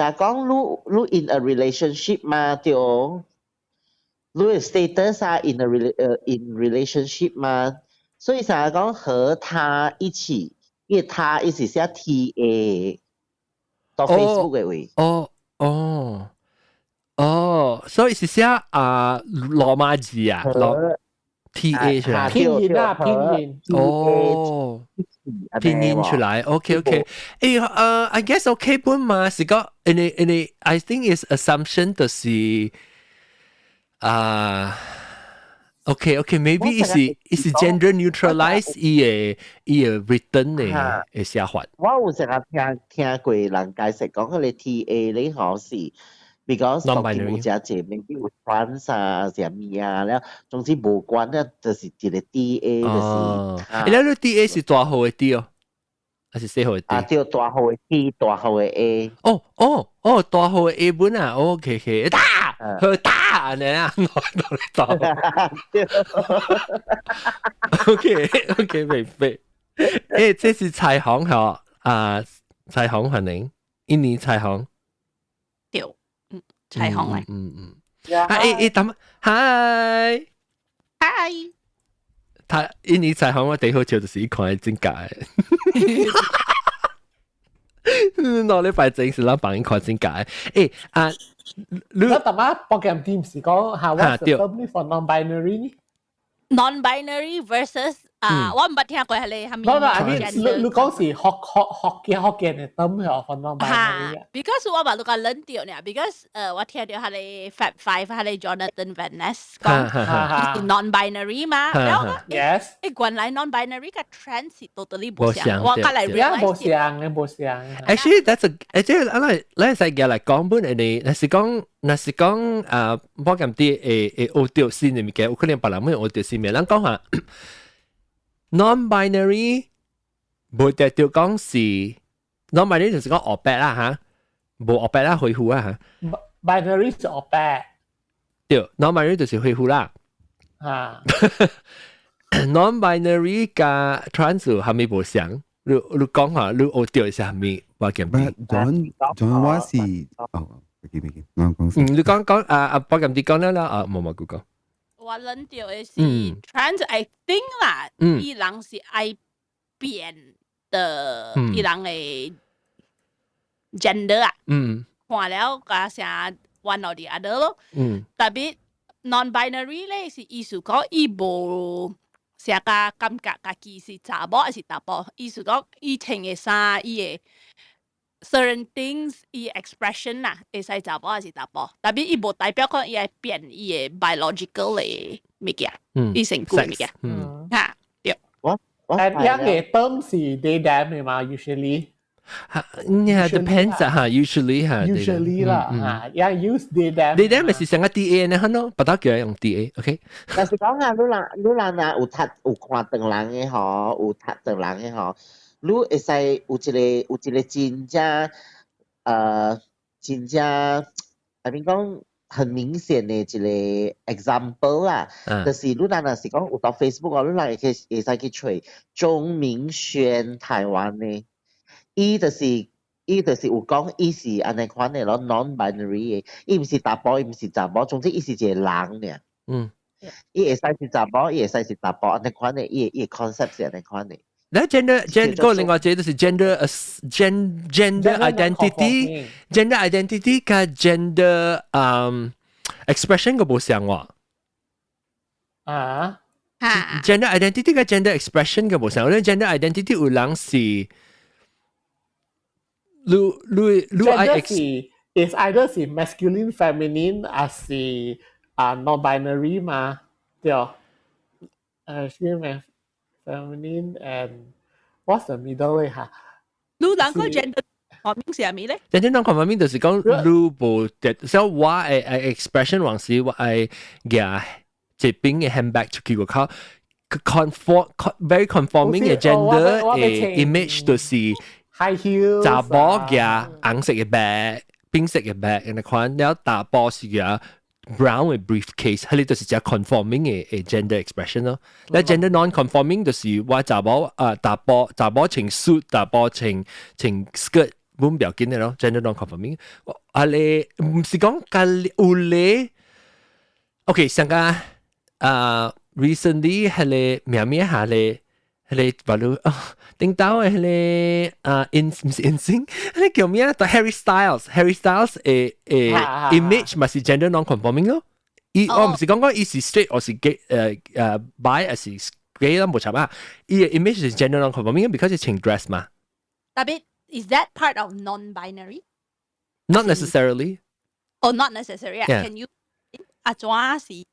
C: 日講你 in a relationship 嘛，對。你 status 啊 in relationship 嘛。所以成日講和他一起，因為他一起寫 TA 到 Facebook 嘅位。
A: 所以是寫羅馬字啊，TA 出來。
B: 拼音啊，拼音。
A: 拼音出來。OK。I guess OK 本嘛是個，你 I think is assumption 就是OK，maybe is gender neutralize 伊個 written 嘅寫法。
C: 我有成日聽過人解釋講，佢哋 TA 呢好是 because 當時有隻姐妹有 trans 啊，隻咩啊，แล้ว總之無關咧，就是一個 DA 就是。
A: 你睇 DA 是大號嘅 D 哦，還是細號嘅 D？
C: 對，大號嘅 T， 大號嘅 A。
A: 大號嘅 A 本啊 ，OK， 打你啊，OK，明白。這是彩虹嗬，彩虹反正印尼彩虹。
L: 對，彩虹嚟。
A: 等，Hi。他印尼彩虹我第一好笑就是一看真假嘅。攞呢塊整是咱幫伊看真假嘅。
B: 你特麼 program team 是講下 what's the term for non-binary
L: non-binary versus 我唔捌聽過係你係咪？
B: 你講是學見嘅 term 係 for non-binary。because
L: 我話你講諗到呢 because 我聽到係你 Fab Five 係你 Jonathan Van Ness 講係 non-binary 嘛，然後原來 non-binary 嘅 trans 係 totally 唔相，我嚟 realize
B: 冇相。
A: Actually that's actually 你係嚟講本你係講。那是講我咁啲學掉先嘅物件，有可能別人冇學掉先嘅。咱講下 non-binary， 無特別講是 non-binary 就是講黑白啦嚇，無黑白啦恢復啊嚇。
B: binary 就黑白。
A: 對 ，non-binary 就是恢復啦。non-binary 加 trans 係咪無相？你講下，你學掉係係咪話咁啲
F: ？John 我是我講先。
A: 你講我咁啲講啦，冇講。
L: 我諗到嘅是 trans，I think 啦，伊人是愛變的，伊人嘅 gender 啊，看了加成 one or the other 咯，特別 non-binary 咧是意思講伊無成個感覺家己是查某還是查甫，意思講伊穿嘅衫伊嘅 certain things 伊 expression 啦，會使查某還是查甫，特別伊無代表講伊會變伊嘅 biological 嘅物件，伊成個物件，嚇對。
B: And yang嘅 term 是 they them 嘅嘛 usually。Yeah,
A: depends 嚇，usually 嚇。
B: Usually 啦，yang use they them。they
A: them 咪是成個 DA 呢？咯，不得叫用 DA，OK。
C: 但是講啊，你人啊有睇有看長人嘅嗬，有睇長人嘅嗬，你會使有一個真正真正，I mean 講很明顯嘅一個 example 啦，就是你人啊是講有到 Facebook 啊，你人會使去找鐘明軒台灣嘅。伊就是有講，伊是安尼款嘅咯 ，non-binary 嘅，伊唔是查甫，伊唔是查某，總之伊是一個人嘅。伊會使是查某，伊會使是查甫，安尼款嘅，伊 concept 是安尼款嘅。
A: 那 gender 另外一個就是 gender identity 加 gender expression 個冇相喎。gender identity 加 gender expression 個冇相，因為 gender identity 有人是。
B: Gender is either 是 masculine, feminine， 還是non-binary 嘛？對，masculine, feminine and what's the middle 咧嚇？
L: 你兩個 gender 講明是咩咧
A: ？gender non-conforming 就是講你無所以我嘅 expression 還是我係嘅這邊嘅 handbag 出去個靠 very conforming 嘅 gender 嘅 image 就是。
B: high heels
A: 查甫嘅紅色嘅 bag、冰色嘅 bag，咁款，然後查甫是嘅 brown 嘅 briefcase，係呢就是只 conforming 嘅 gender expression 咯。但 gender non-conforming 就是話查甫查甫穿 suit， 查甫穿 skirt， 冇表見嘅咯。gender non-conforming， 你唔是講有咧 ？OK， 上個recently 係你咩下咧？係你話你聽到係你唔是 insing， 係你叫咩啊？Harry Styles image 咪是 gender non-conforming 咯。我唔是講伊是 straight， 我是 gay bi， 還是 gay 啦，冇錯啊。伊嘅 image 是 gender non-conforming because 係穿 dress 嘛。
L: 特別 is that part of non-binary?
A: Not necessarily.
L: Oh, not necessarily. Yeah. Can you 是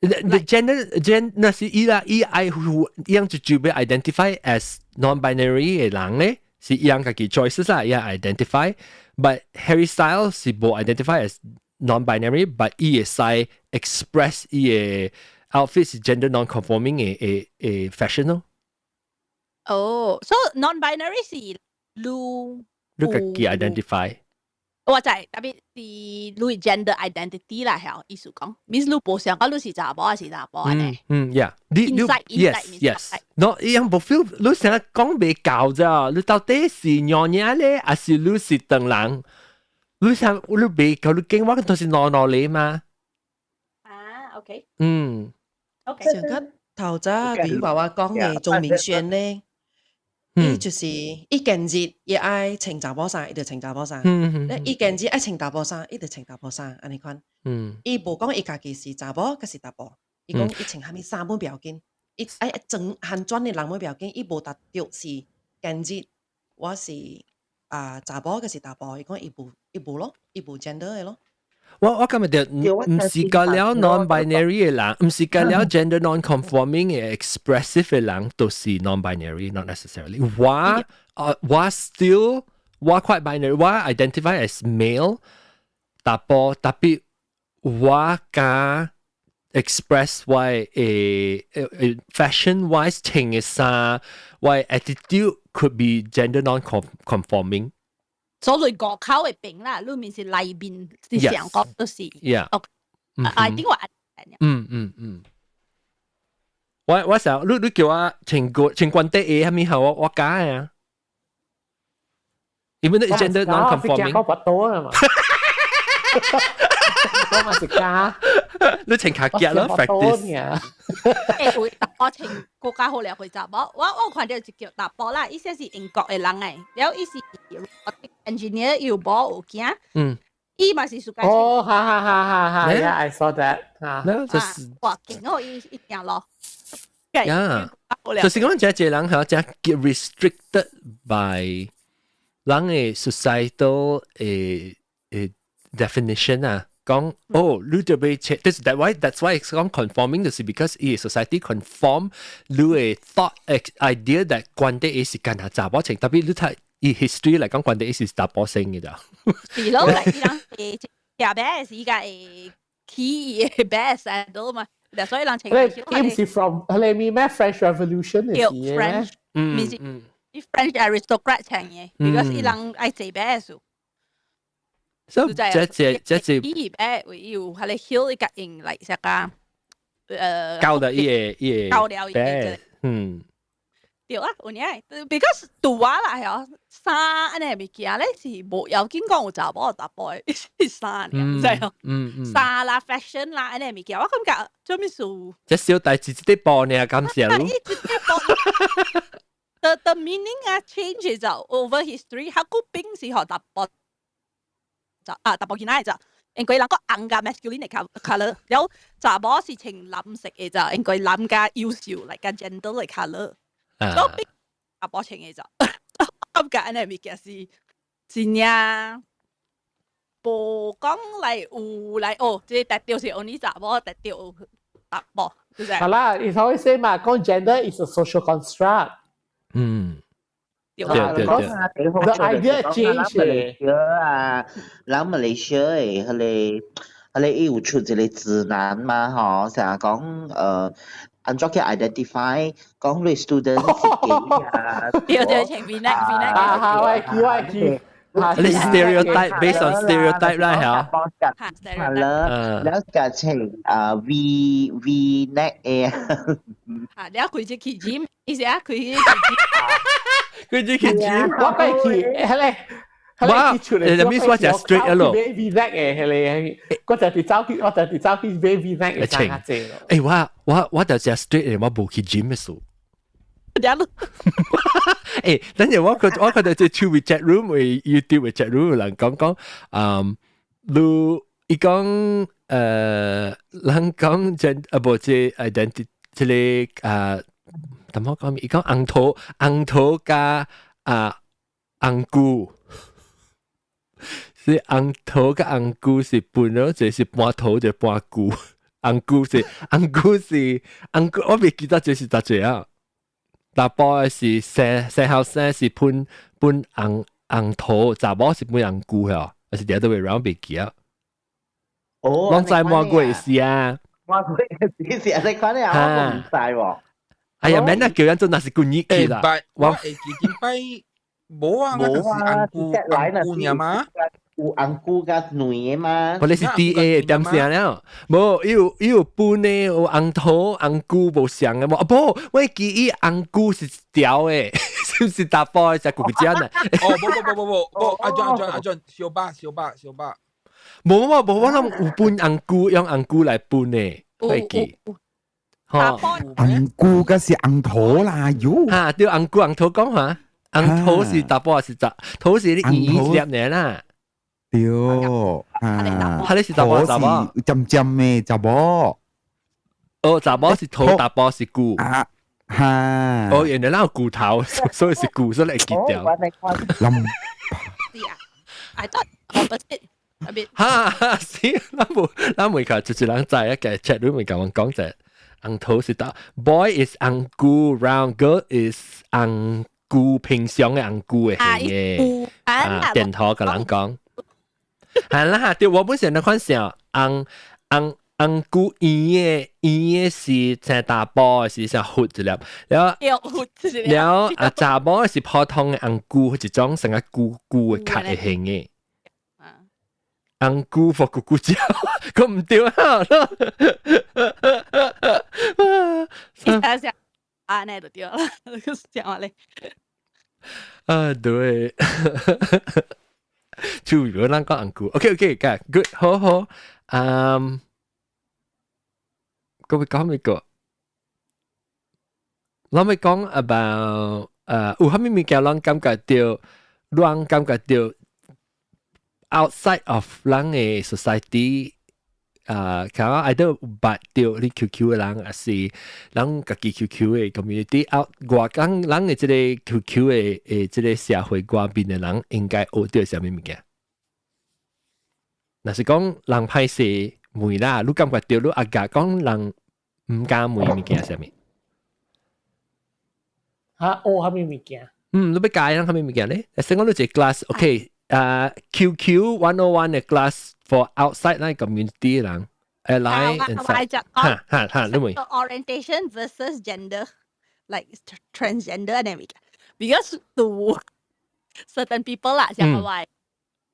A: The gender 是伊樣就被 identify as non-binary 嘅人咧，是伊樣家己 choices 啦，伊樣 identify。But Harry Styles 是冇 identify as non-binary，but 伊會使 express 伊嘅 outfit 是 gender non-conforming 嘅 fashion 咯。
L: 哦，所以 non-binary 是你
A: 家己 identify。
L: 我知，特別是你 gender identity 啦，係意思講，means 你無想講你是查某還是查某呢
A: ？Yeah，
L: inside，
A: no， 伊樣無 feel， 你成日講未夠咋？你到底是娘娘咧，還是你是長人？你想你未夠，你驚我都是攞你嘛
L: ？OK。
D: OK。上個頭早比如話我講嘅鐘明軒咧。伊就是伊近日也愛穿查某衫，伊就穿查某衫。伊近日愛穿查某衫，伊就穿查某衫，安尼款。伊無講伊家己是查某，還是查甫。伊講伊穿蝦米衫冇要緊，伊愛整hand轉嘅人冇要緊。伊無達到是近日我是查甫，還是查甫。伊講伊無咯，伊無 gender 嘅咯。
A: 我今日就唔是講了 non-binary 嘅人，唔是講了 gender non-conforming 嘅 expressive 嘅人，都是 non-binary，not necessarily。我 still 我 quite binary， 我 identify as male， tapi 我加 express 我fashion wise 穿嘅衫，我 attitude could be gender non-conforming。
L: 所以外口嘅餅啦，裏面是裏面是成個都是。
A: Yeah。
L: I think 我
A: 我想你叫我情關的嘢，係咪係我假啊？因為你 gender non-conforming。
B: 我不多啊嘛。我嘛是假。
A: 你情卡腳咯 ，practice。
L: 會我情國家好了會雜波，我看到就叫雜波啦，意思是英國嘅人誒，然後意思 engineer 要波有驚。伊嘛是暑假。
B: 哦，哈 ，Yeah, I saw that。
A: 那就是。
L: 哇，勁哦，一樣咯。
A: 呀，就是講這人係只 get restricted by 人嘅 societal definition 啊，講你就被 check， that's why it's 講 conforming，就是 because 伊 society conform 你嘅 thought idea that 關係是間下查某情，特別你睇以 history 嚟講，關係是查某性嘅咋。
L: 是咯，嚟啲人best 依家key best 喺度嘛。所以人情緒
B: 係 from 係咪咩 French Revolution 嘅
L: 事 French， 啲 French aristocrat 情嘅 ，because 啲人愛做咩數，
A: 所以即
L: 依嘢會要係你 heal 一個人嚟食啊，
A: 教了
L: 教了嘢，對啊，有嘢，because 讀話啦係啊，衫呢物件咧是冇有見講有查某搭波嘅衫嘅，即係衫啦、fashion 啦呢物件，我感覺做咩數？
A: 即小弟自己啲播呢，感謝咯。
L: The meaning 啊 change 就 over history， 佢個兵是學搭波就搭波件嚟就，因為人個硬嘅 masculine 嘅 color， 有查某是呈藍色嘅就，因為男嘅優秀嚟嘅 gender 嘅 color。所以阿波情嘅就，咁解呢物件是真呀，無講嚟有嚟哦，即係特調是按呢查某特調答波，就係。
B: 好啦，it's always say 嘛，講 gender is a social construct。
A: 對。
B: The idea change
C: 啊，人馬來西亞誒，佢有出一個指南嘛，嗬，成日講按照佢 identify 講你 student 自己啊，
L: 對情 V-neck
A: 你 stereotype based on stereotype 啦，
C: 係啦，แล้วก็เช่นV-neck
L: แล้ว佢จะขี่จิ้มอีเสีย佢
A: จะขี่จิ้ม
B: 我ไปขี่อะไร
A: 你咪說就 straight 咯
B: V-neck 係嗰陣時走去 V-neck 嘅生下姐咯。
A: 我就只 straight 我冇去 gym 嘅數。等陣我覺得即係 chat room 會 YouTube 嘅 chat room 人講你伊講人講即無即 identity 即係點樣講？伊講紅頭加紅菇。是紅頭嘅紅菇是半咯，就是半頭就半菇。紅菇是，我未記得這是乜嘢啊？大波是細後生是半紅頭，查某是半紅菇嘅，還是the other way round 未記啊？我知冇過事啊！
C: 冇過事，你講咧我唔知喎。
A: 哎呀，免得叫人做那是故意嘅啦。
H: 我係幾點擺？冇啊，紅菇呀嘛。
C: 有紅菇甲卵嘛？
A: 我哋是 DA 點聲了，無有半呢，有紅頭紅菇無相嘅無，不，我記伊紅菇是條嘅，是唔是大波嘅只骨尖啊？
H: 哦，阿 John， 小巴，
A: 無，我諗有半紅菇，用紅菇來拌嘅，我記。
F: 紅菇嘅是紅頭啦，喲。
A: 啊，對紅菇紅頭講下，紅頭是大波是雜，頭是啲圓粒啦。
F: 對，佢
A: 哋是雜波，
F: 針嘅雜波。
A: 哦，雜波是頭，大波是菇。
F: 嚇！
A: 哦，原來那有骨頭，所以是菇，所以嚟結掉。
L: I thought opposite a bit。
A: 嚇！是，咱每個就是人在一個 chat room 咪講就紅頭是大 ，boy is 紅菇 ，round girl is 紅菇平常嘅紅菇嘅嘅。電台個人講。係啦，對我本身的款想紅菇圓嘅是正大波，是像核一粒，แล้ว查某是普通嘅紅菇，一種成個菇嘅殼嘅形嘅。紅菇for 咕咕椒，咁唔對啊！
L: 你想想啊，那就對了，講話咧。
A: 啊，對，就如果咱講紅菇 ，OK， good， 好，各位講咩個？我咪講 about 有蝦米物件咱感覺到，咱感覺到 outside of 咱嘅 society。看我 either 捌到你 QQ 嘅人，還是咱家己 QQ 嘅 community out 外港咱嘅即個 QQ 嘅即個社會外邊嘅人，應該學到啥物物件？若是講人歹勢梅啦，你感覺到你阿家講人唔敢梅物件啥物？
B: 嚇，蝦米物件？
A: 你要教人蝦米物件咧？先講你一個 class，OK，QQ 101嘅 class。For outside 那 community 人，來 inside， 你咪
L: orientation versus gender, like transgender and everything. Because to certain people 啦，像話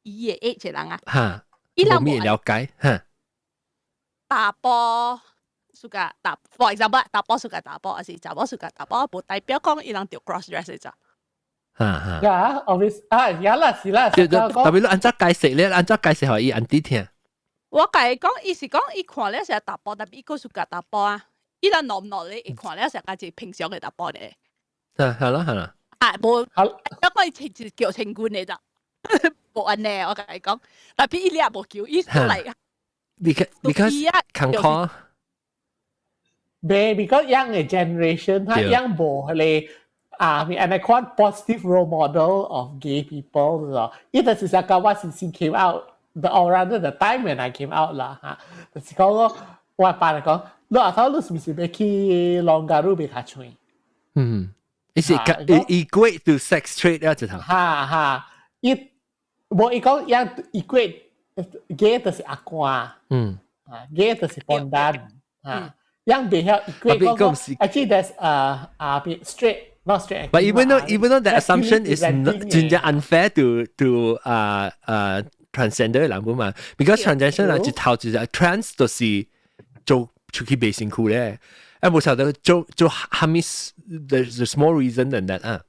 L: 伊嘅 age 人啊，伊人
A: 冇了解，
L: 打波suka打 ，for example 打波 suka 打波，還是查某 suka 打波，冇代表講伊人條 cross dress 嚟咋。
B: 呀 ，obvious 呀啦，是啦，
A: 特別你按照解釋咧，按照解釋可以按啲聽。
L: 我甲伊講，伊是講伊看了成日打波，但係伊個是甲打波啊。伊人攞唔攞咧？伊看了成日係平常嘅打波咧。
A: 係啦。
L: 冇，因為叫清官嚟咋，冇安尼。我甲伊講，但係伊咧冇叫，伊都嚟。
A: Because 坎坷。
B: because young 嘅 generation， 佢 young 冇咧。and I quite positive role model of gay people 咯。呢個是講我先 came out around the time when I came out 啦嚇。就是講我爸嚟講，你阿頭你是唔是要去朗加魯俾佢吹
A: ？Is it equate to sex trade 啊？直頭。
B: 伊冇伊講樣 equate gay 就是阿瓜，gay 就是笨蛋樣比較 equate 嗰個 actually there's straight。Not straight.
A: But even though the assumption is unfair to transgender 人本嘛 ，because transgender 人一頭就是 trans 就是做出去背辛苦咧，冇曉得做蝦米 there's more reason than that 啊。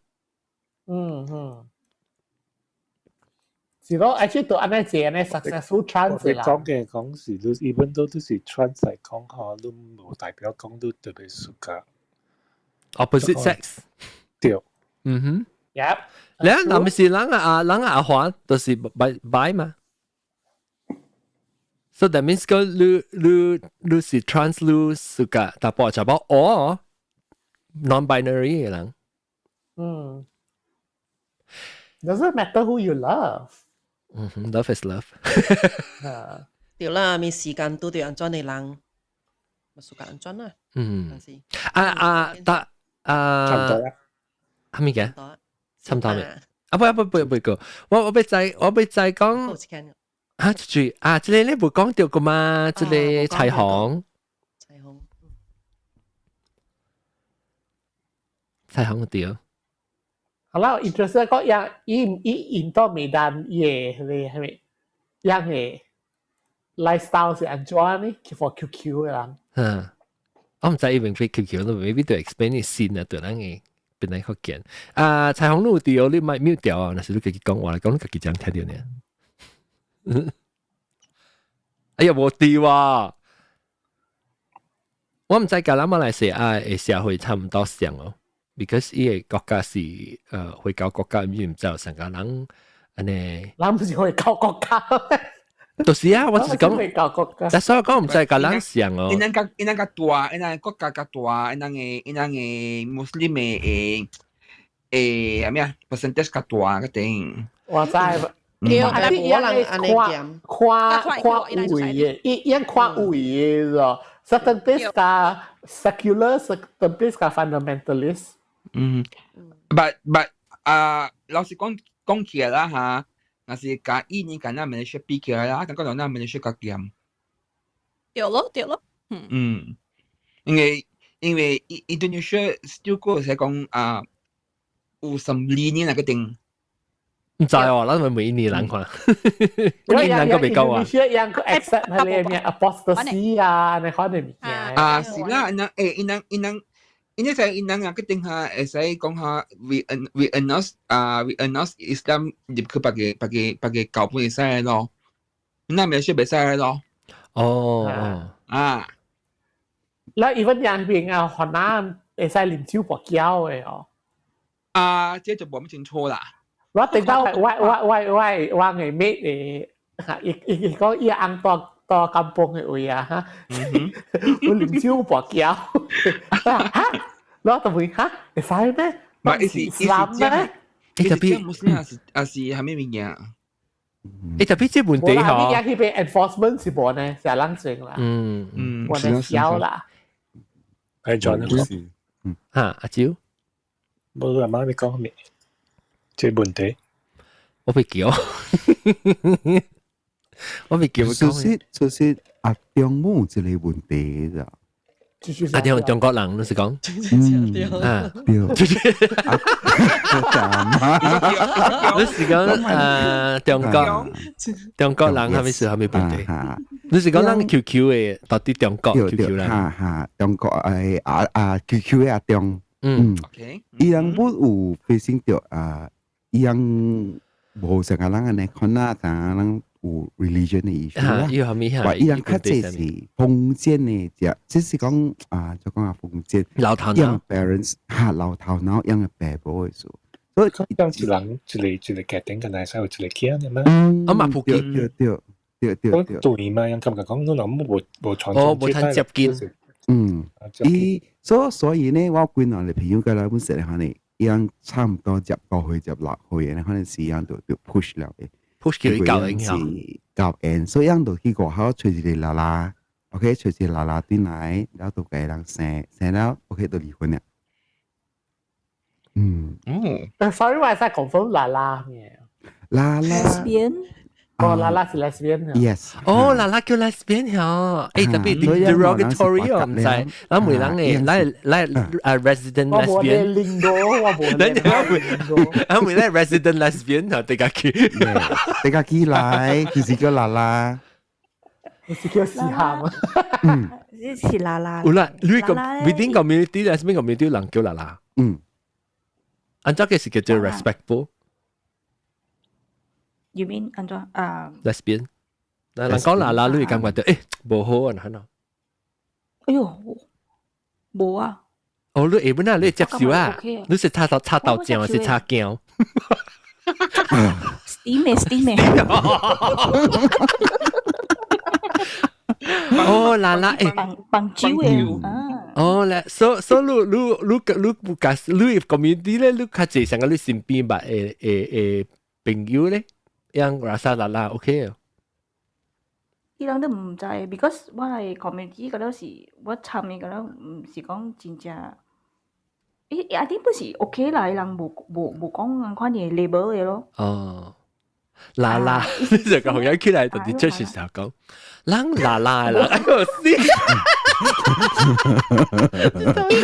B: 是咯 ，actually 到安尼做安尼 successful trans 啦。
E: 講是都 even though 都是 trans 嚟講嚇，都冇代表講都特別熟噶。
A: opposite sex
E: 對
B: ，Yep。
A: 你啊，咪是人阿華都是bi嘛 ，so that means 個你是 trans 你suka 打波查波 or non-binary 嘅人。
B: Doesn't matter who you love。Love
A: is love。
D: 對啦，咪時間都對安裝嘅人，咪 suka 安裝啦。
E: 差唔多啦。
A: 係咪嘅？差唔多未？不個，我被再講啊，注意啊，這裡你冇講到個嘛？這裡彩虹對。
B: 好啦，interest 個樣印度美丹嘢係咪？樣嘅 lifestyle 是安怎呢 ？for QQ 嘅人。
A: 我唔知even QQ 都未必對 explain 啲線啊，對人嘅變嚟學見。彩虹路掉你咪 mute 掉啊，那時你自己講話嚟講，你自己講聽到呢。哎呀，冇掉啊！我唔知㗎啦，馬來西亞嘅社會差唔多像哦 ，because 依個國家是回教國家，唔知道成個人安尼。
B: 咱唔是回教國家。
A: 就是啊，我就是講，但所以講唔知係人像哦。
H: 因個大，因個國家較大，因個穆斯林嘅咩啊 percentage 較大個定。
B: 我知。
D: 要係可能安尼講，
B: 跨位嘅，因跨位嘅咯。certain place 較 secular，certain place 較 fundamentalist。but
H: 老實講起來啦嚇。那是假意你敢那沒學比起來啦，感覺到那沒學個點。
L: 對咯。
H: 因為印度尼西亞still 個係講有12年那個定。
A: 唔知喎，咱咪每一年人看，每年人個未夠啊。
B: 你樣個 accept 係你咩 apostasy 啊，你可能唔驚。
H: 啊，是啦，因為在因人啊，決定下會使講下 we announce Islam 入去別個教本會使咯，那咪係袂使咯。
A: 哦，
B: 啊，แล้วอีวันยังเป็น啊，可能會使啉酒博膠嘅哦。
H: 啊，這就冇咁清楚啦。
B: 我聽到ว่าไงเมฆอีกก็อีอังต่อกำปง嘅อุ้ยอ่ะฮะมันลิ้นจิ้วปอกเกี้ยวฮะแล้วทำไมฮะไอ้สายไหมมันอิสลามไหม
H: ไอ้ที่มุสลิมอา是係咩物件？
A: 誒特別即係本地嗬，
B: 呢啲係被 enforcement 是冇呢，是冷靜啦，冇得笑啦。
E: 係 John
A: 嚇阿蕉，
E: 冇阿媽咪講咩？即係本地，
A: 我被叫，我被叫。
F: 就是阿中冇一個問題咋。
A: 阿中國人老實講，啊，
F: 對，
A: 老實講中國人係咪是係咪本地？老實講，咱 QQ 嘅到底中國 QQ 啦，
F: 嚇，中國QQ 嘅阿中，伊人不有發生到伊人無成個人安尼，可能成個人。有 religion 嘅 issue 啦，話伊人較濟是封建嘅，即是講就講封建
A: 老頭腦
F: parents 嚇老頭腦養嘅爸母嘅數，所以
E: 當一人一個家庭嘅內使有一個囝嘅嘛，
A: 啊嘛普及，
F: 對，
E: 對嘛，人感覺講你諗冇傳
A: 哦冇睇接見，
F: 所以呢，我幾年嚟朋友嘅啦，本實嚟講呢，伊人差唔多接5歲接6歲嘅，可能時間就 push 了嘅。
A: push 佢教影響，
F: 教人，所以人就去過後隨住你啦啦 ，OK， 隨住啦啦轉來，然後就俾人生了 ，OK 就離婚了。
B: sorry， 我係講翻啦啦嘅。
F: 啦啦
K: lesbian，
B: 哦，啦啦是 lesbian。
F: Yes。
A: 哦，啦啦叫 lesbian 嗬，誒特別 derogatory 喎，唔使，咱每人誒，來 resident lesbian。
B: 我冇領到，我冇領到。
A: 我每咧 resident lesbian 嗬，大家
F: 去來，其實叫啦啦，
B: 其實叫時喊啊。
K: 是啦啦。
A: 有啦，你個 within community lesbian community 人叫啦啦。按照嘅是叫做 respectful。You
K: mean 安怎
A: lesbian？人講啦啦，你感覺到誒無好啊，係嘛？
K: 哎呦，冇啊！
A: 哦，你下本啊，你接受啊？你是插豆醬還是插姜
K: ？Steam。
A: 哦，啦啦誒，
K: 棒酒誒。
A: 哦，咧，所你不假，你 community 咧，你較濟上個你身邊吧誒朋友咧。yang rasa lala okay 啊？
K: 伊人都唔知 ，because 我係 community 嗰陣時，我參與嗰陣唔是講真正，阿啲本是 OK 啦，伊人冇講款嘢 label 嘅咯。
A: 哦，啦啦，你就個朋友起來，就啲 church 時候講，人啦啦啦，哎呦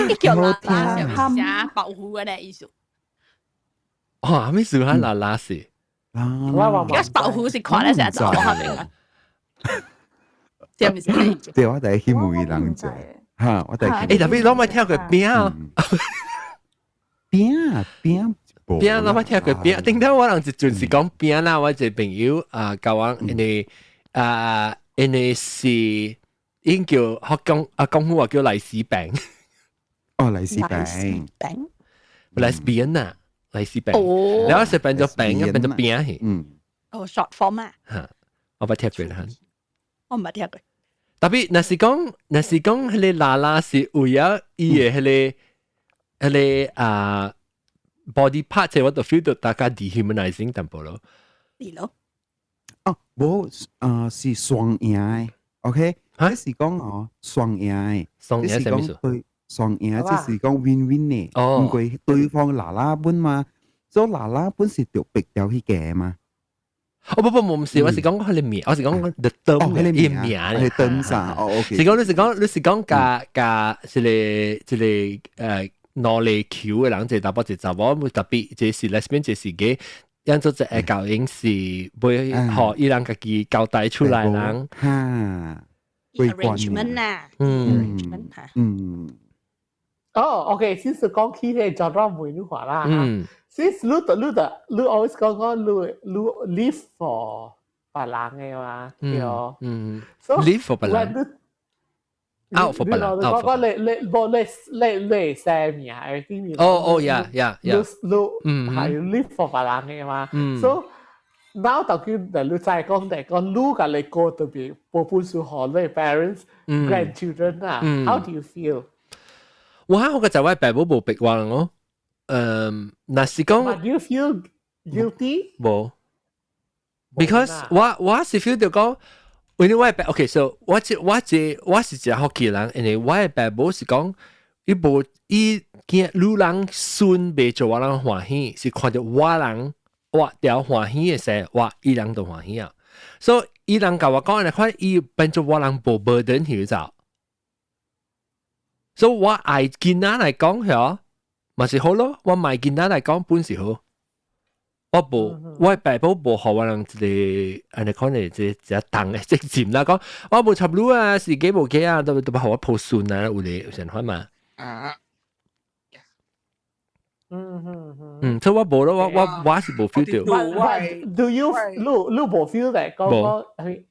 L: 呢叫啦啦，係咪寫保護嘅咧意思？
A: 哦，咩事係啦啦事？
L: 而家保護是看咧成日就係咪啊？知唔知？
F: 對，我第一去每人做，嚇，我第一。
A: 誒，特別攞咪聽佢邊啊？
F: 邊，
A: 攞咪聽佢邊？頂頭我人就盡是講邊啦，我隻朋友教我呢是應叫學講話叫利是餅。
F: 哦，利是餅。
A: lesbian 啊。利是餅，然後食變咗餅，變咗餅係。
L: 哦 ，short form 啊。
A: 嚇，我冇聽過啦。
L: 我唔係聽過。
A: 特別，若是講迄個啦啦是為咗伊嘅迄個body part，即係我就 feel 到大家 dehumanizing 淡薄咯。
L: 係咯。
F: 哦，冇是雙贏嘅 ，OK？ 即是講雙贏嘅，
A: 雙贏係咩意思？
F: 對。雙贏即是講 win-win 嘅，唔過對方啦啦本嘛，所以啦啦本是條逼掉去嘅嘛。
A: 哦不，唔是，我是講佢哋名，我是講 the term 嘅名，
F: 係 term 啥？哦 ，OK。
A: 是講加一個攞嚟橋嘅人，就大波就查某，特別就是 lesbian 就是嘅，樣做一個教應是會學伊人家己交代出來人。
F: 哈，
L: arrangement 啊，arrangement 嚇。
B: OK，先是講起嘅就讓梅女話啦。先你 always 講你 live for 別人嘅嘛，對。So
A: live for 別人。out for 別人。
B: 你寫名係啲名。
A: yeah。
B: 你係 live for 別人嘅嘛。So now 當佢你再講你嘅你過特別部分數學你 parents grandchildren 啊 ，how do you feel？
A: 我個就係爸母冇逼我咯。那是講。
B: But do you feel guilty？
A: 冇 ，because 我是 feel 到講，因為我爸 OK，so 我是一個福建人，因為我嘅爸母是講，伊見路人孫未做我人歡喜，是看到我人我條歡喜嘅時，我伊人都歡喜啊。所以伊人甲我講，你看伊變做我人無 burden 去走。所以我愛囡仔嚟講嚇，咪是好咯。我賣囡仔嚟講本是好。我爸母無學我人一個，安尼講嚟一當嘅職佔啦。講我無插路啊，是幾無幾啊，都學我抱孫啊，有你有成款嘛。所以我無咯，我是無 feel 到。
B: Do you 你無 feel 咧？講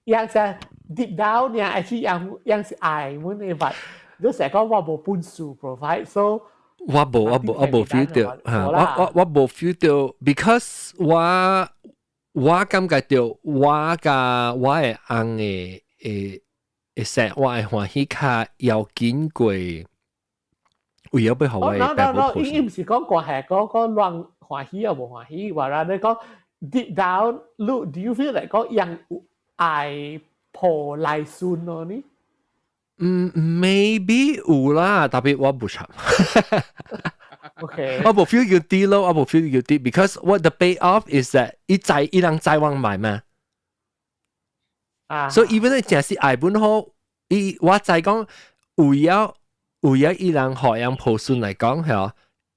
B: 樣係 deep down 呢，係樣係愛滿嘅物。你成日講我無本事 provide，so
A: 我無 feel 到，我無 feel 到 ，because 我感覺到我嘅翁嘅生，我係歡喜較要緊過，為咗俾學我嘅爸母抱。
B: 伊唔是講過係講亂歡喜又無歡喜，或者你講 deep down， do you feel like 講樣愛抱來孫咯呢
A: ？Maybe 有啦，特別我唔插。
B: Okay.
A: 我冇 feel guilty 咯，我冇 feel guilty because what the pay off is that 伊人在往買嘛。所以 even 你淨係愛本好，我在講為咗伊人學樣抱孫嚟講係，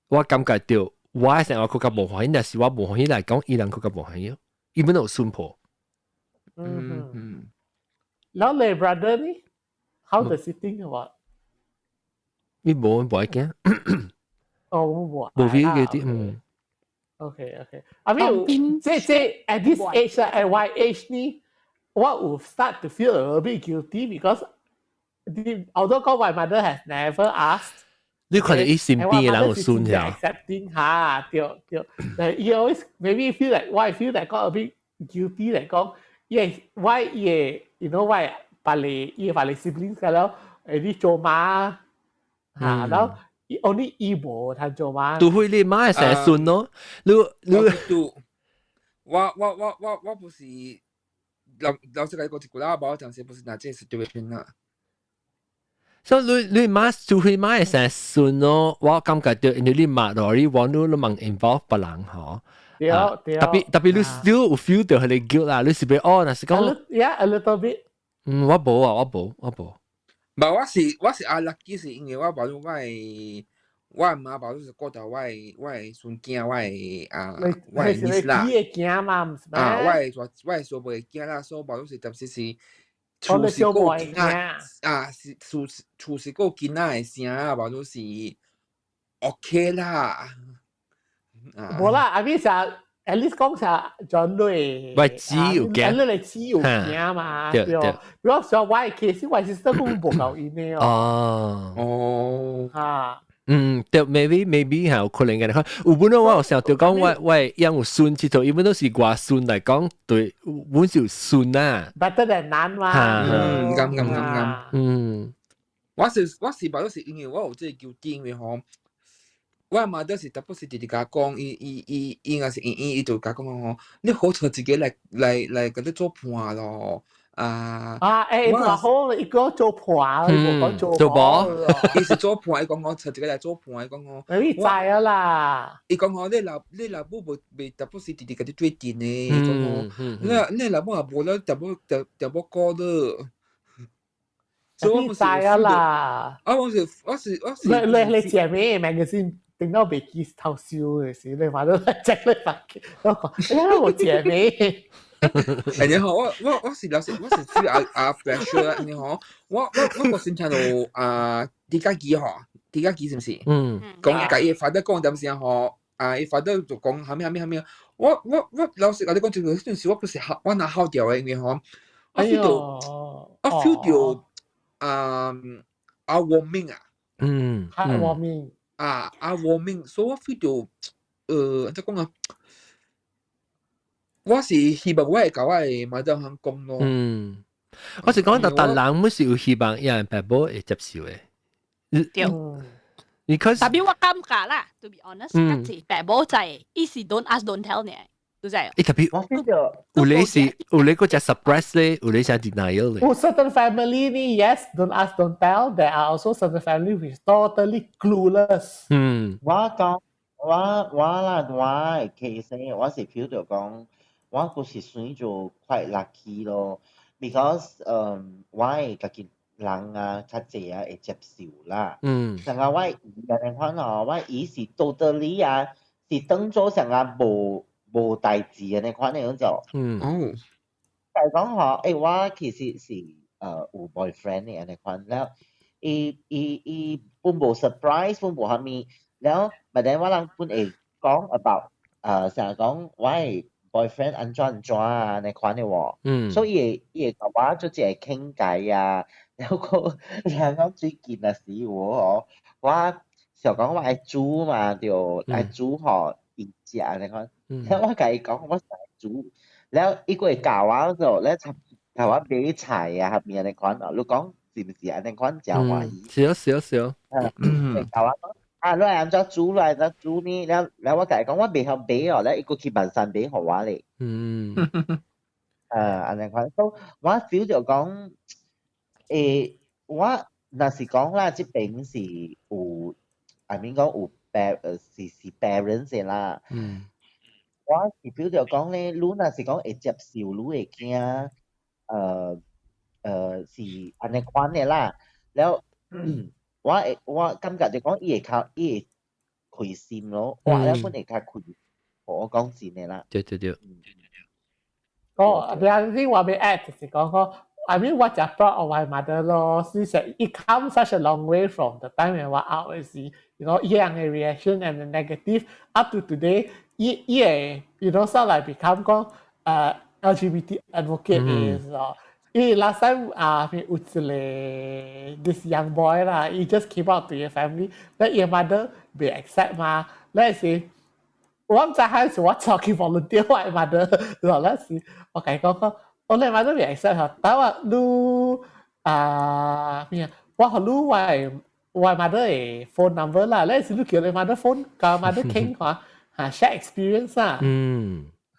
A: 我感覺到我成日佢較無歡喜，但是我無歡喜嚟講，伊人佢較無歡喜，伊本有孫抱。
B: แล้ว你 brother 呢 ？How does he think about？
A: 伊無愛驚。
B: 冇
A: feel guilty。Okay.
B: I mean， 即 at this age at my age 呢，我會 start to feel a little bit guilty because although my mother has never asked。
A: 你看到伊身邊嘅人有孫呀
B: ？accepting 下，對。但係 you always maybe feel like why feel like 講 a bit guilty 嚟講，因為 why you know why 把你siblings 嘅咯，啲做媽嚇，然後。only 伊無通做嘛？
A: 除非你媽係成孫咯，你
H: 我不是老實來講，一個啦，我當時不是拿這 situation 啦。
A: 所以你媽除非媽係成孫咯，我感覺到因為你媽落去揾你問 involve 別人嗬。
B: 對。
A: 特別你 still 有 feel 到佢哋 guilt 啦，你是俾那是講。
B: Yeah, a little bit。
A: 我冇啊，我冇。
H: 唔係，我是阿 lucky 是因為我把我媽把是覺得我係孫囝，我係 miss 啦。
B: 你係囝嘛？唔係咩？
H: 我係小妹囝啦，所以把是特別是
B: 處事個囝
H: 處事個囝仔嘅聲啊，把是 OK 啦。
B: 冇啦，阿邊就。at least 講就就類，
A: 喂只要驚，
B: 你只要驚嘛，對。如果上我嘅 case，我 sister 都冇夠因嘅
A: 哦。
B: 嚇。
A: 對 maybe 係有可能嘅。你看，有本來我有想到講，我養有孫之後，因為都是外孫嚟講，對，本是有孫啊。
B: better than none 嘛。
H: 咁。我是把都是因為我有這個叫經嘅嗬。我阿媽都是特別是直甲講，伊應該是伊就甲講吼，你好似自己嚟嗰啲做伴咯，
B: 話好你講做伴，你冇講做
A: 伴，
H: 伊是做伴，伊講我自己嚟做伴，伊講我，
B: 你知啊啦，
H: 伊講我你老母未特別是直嗰啲最近嘅，伊講我，你老母也無咧特別高咯。
B: 你知啊啦，
H: 我是，
B: 你姐妹 magazine 頂到未記偷笑嘅時，你話都隻你發嘅，我講哎呀我姐妹。
H: 你好，我是 feel 啊 pressure 啦，你好，我個先聽到啲家己嗬，啲家己是唔是？講計發得講點先嗬，發得就講下面，我老實講，你講這個陣時我不是我拿好掉嘅，因為嗬，我 feel 到warming
B: heartwarming
H: warming，所以我 feel 到即係講我是希望我會教我嘅媽媽肯講咯。
A: 我是講到大人每是有希望有人爸爸會接受嘅。
L: 對。
A: Because
L: 但係我感覺啦 ，to be honest，即係爸爸就係一時 don't ask don't tell 呢，都係。
A: 特別有你嗰隻 suppress 咧，有你隻 denial 咧。
B: certain family 呢 yes don't ask don't tell there are also certain family which totally clueless。
C: 我講我啦，我其實我是 feel 到講，我嗰時算做 quite lucky 咯 ，because 我係家己人啊，較濟啊會接受啦。成個我姨嘅情況哦，我姨是 totally 啊，是當做成個無代志嘅情況嚟就。但係講嗬，我其實是有 boyfriend 嘅情況，然後伊本無 surprise，本無蝦米。แล้ว but then 我人本會講 about 成日講我係 boyfriend 安怎啊ใน款嘅喎，所以伊會我做只係傾偈啊，然後然後最近嘅時我想講我係煮嘛，就係煮嗬伊食ใน款，然後我甲伊講我係煮，然後伊個會教我就咧教我買菜啊下面ใน款啊，你講是唔是ใน款真歡喜？
A: 少，
C: 教我。你係安怎煮呢？แล้ว我甲伊講，我未曉買哦，แล้ว伊個去萬山買互我咧。安尼款，所以我 feel 到講，我若是講啦，即邊是有，I mean 講有是 parents 嘅啦。我是 feel 到講咧，你若是講會接受，你會驚，是安尼款嘅啦，แล้ว我感覺就講伊會開心咯，我咧本會較開心，我講真嘅啦。
A: 對。
B: 個第二啲話俾 add 就是講I mean what I brought of my mother 咯，she said it comes such a long way from the time when 我 out 嘅時，you know 一樣嘅 reaction and the negative up to today，伊會 you know sound like become 講LGBT advocate is last time 有一個 this young boy 啦，he just came out to your family，但係 mother 未 accept 嘛，那時我唔知係時我做佢 volunteer 我 mother，然後那時我講我哋 mother 未 accept 嚇，但係咩啊？我學你我 mother 嘅 phone number 啦，那時你叫你 mother phone，教 mother 傾下share experience 啊，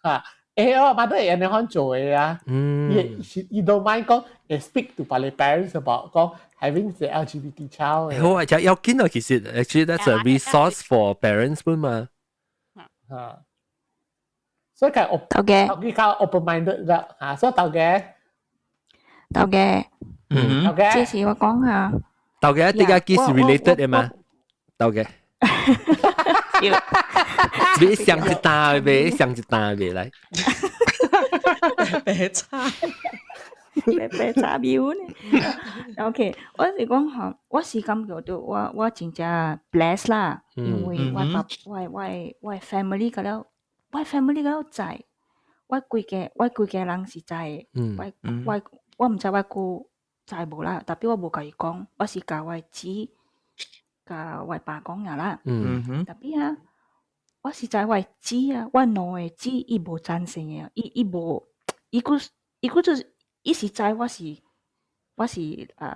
B: 嚇。我 mother 係人哋可做嘅啊，you don't mind 講speak to 你 parents about 講 having the LGBT child。
A: 好啊，有見到其實 actually that's a resource for parents 本嘛。
B: 所以佢較 open-minded 啦，所以豆嘅，
K: 即是我講下，
A: 豆嘅點解佢是 related 嘅嘛？豆嘅。你想一打未嚟？
K: 白叉表呢 ？OK， 我是講嚇，我是感覺到我真正 bless 啦，因為我 family 嗰度，我 family 嗰度在，我規個人是在，我唔知我姑在無啦，特別我冇甲伊講，我是甲我姊。甲我爸講呀啦，特別啊，我是在我姊啊，我兩個姊伊無贊成嘅，伊無，伊就是伊是在我是